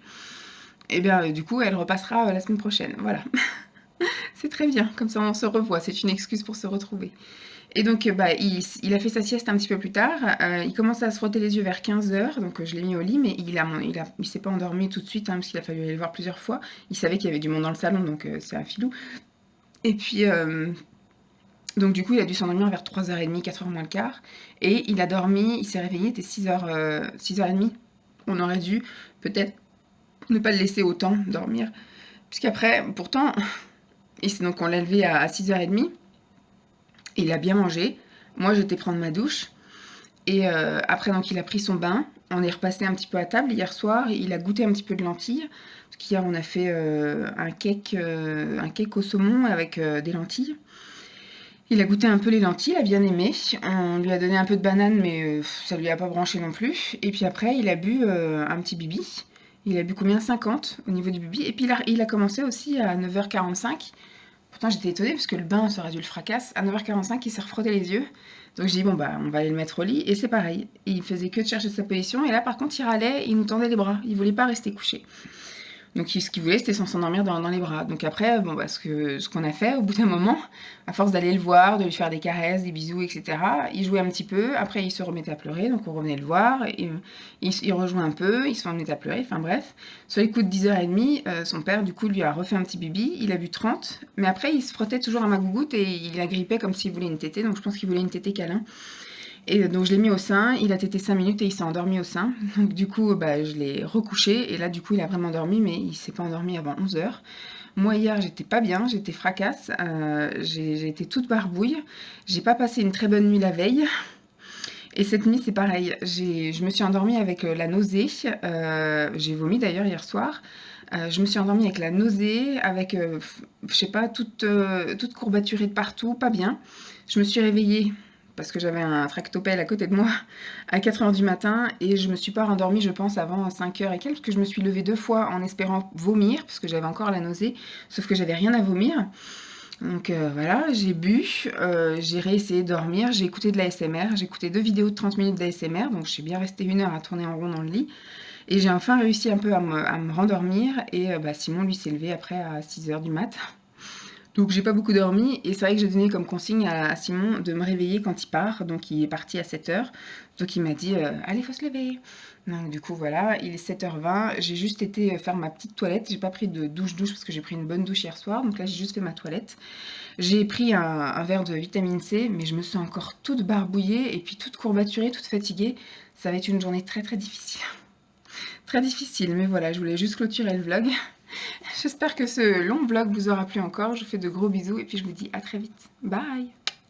et bien du coup, elle repassera la semaine prochaine. Voilà. C'est très bien, comme ça on se revoit, c'est une excuse pour se retrouver. Et donc, il a fait sa sieste un petit peu plus tard. Il commence à se frotter les yeux vers 15h, donc je l'ai mis au lit, mais il s'est pas endormi tout de suite, parce qu'il a fallu aller le voir plusieurs fois. Il savait qu'il y avait du monde dans le salon, donc c'est un filou. Et puis... donc du coup, il a dû s'endormir vers 3h30, 4h moins le quart. Et il a dormi, il s'est réveillé, il était 6h30. On aurait dû peut-être ne pas le laisser autant dormir. Puisqu'après, pourtant, donc on l'a levé à 6h30. Il a bien mangé. Moi, j'étais prendre ma douche. Et après, donc, il a pris son bain. On est repassé un petit peu à table hier soir. Il a goûté un petit peu de lentilles. Parce qu'hier, on a fait un cake au saumon avec des lentilles. Il a goûté un peu les lentilles, il a bien aimé. On lui a donné un peu de banane, mais ça lui a pas branché non plus. Et puis après, il a bu un petit bibi. Il a bu combien? 50 au niveau du bibi. Et puis il a commencé aussi à 9h45. Pourtant j'étais étonnée parce que le bain, ça aurait dû le fracasser. À 9h45, il s'est refrotté les yeux. Donc j'ai dit bon bah on va aller le mettre au lit et c'est pareil. Il faisait que de chercher sa position et là par contre il râlait, il nous tendait les bras, il voulait pas rester couché. Donc ce qu'il voulait, c'était s'endormir dans les bras. Donc après, bon, bah, ce qu'on a fait, au bout d'un moment, à force d'aller le voir, de lui faire des caresses, des bisous, etc., il jouait un petit peu, après il se remettait à pleurer, donc on revenait le voir, et, il rejouait un peu, il se remettait à pleurer, enfin bref. Sur les coups de 10h30, son père, du coup, lui a refait un petit bibi, il a bu 30, mais après il se frottait toujours à ma gougoute et il agrippait comme s'il voulait une tétée, donc je pense qu'il voulait une tétée câlin. Et donc je l'ai mis au sein, il a tété 5 minutes et il s'est endormi au sein. Donc du coup, bah, je l'ai recouché et là du coup il a vraiment dormi, mais il s'est pas endormi avant 11h. Moi hier j'étais pas bien, j'étais fracasse, j'ai été toute barbouille, j'ai pas passé une très bonne nuit la veille. Et cette nuit c'est pareil, je me suis endormie avec la nausée, j'ai vomi d'ailleurs hier soir. Je me suis endormie avec la nausée, avec, je sais pas, toute courbaturée de partout, pas bien. Je me suis réveillée parce que j'avais un tractopelle à côté de moi à 4h du matin et je me suis pas rendormie, je pense, avant 5h et quelques, parce que je me suis levée 2 fois en espérant vomir, parce que j'avais encore la nausée, sauf que j'avais rien à vomir. Donc voilà, j'ai bu, j'ai réessayé de dormir, j'ai écouté de l'ASMR, j'ai écouté 2 vidéos de 30 minutes d'ASMR, donc je suis bien restée 1 heure à tourner en rond dans le lit. Et j'ai enfin réussi un peu à me rendormir et bah, Simon lui s'est levé après à 6h du mat. Donc j'ai pas beaucoup dormi et c'est vrai que j'ai donné comme consigne à Simon de me réveiller quand il part, donc il est parti à 7h, donc il m'a dit allez faut se lever. Donc du coup voilà, il est 7h20, j'ai juste été faire ma petite toilette, j'ai pas pris de douche parce que j'ai pris une bonne douche hier soir, donc là j'ai juste fait ma toilette. J'ai pris un verre de vitamine C, mais je me sens encore toute barbouillée et puis toute courbaturée, toute fatiguée, ça va être une journée très très difficile. Très difficile, mais voilà, je voulais juste clôturer le vlog. J'espère que ce long vlog vous aura plu encore. Je vous fais de gros bisous et puis je vous dis à très vite. Bye!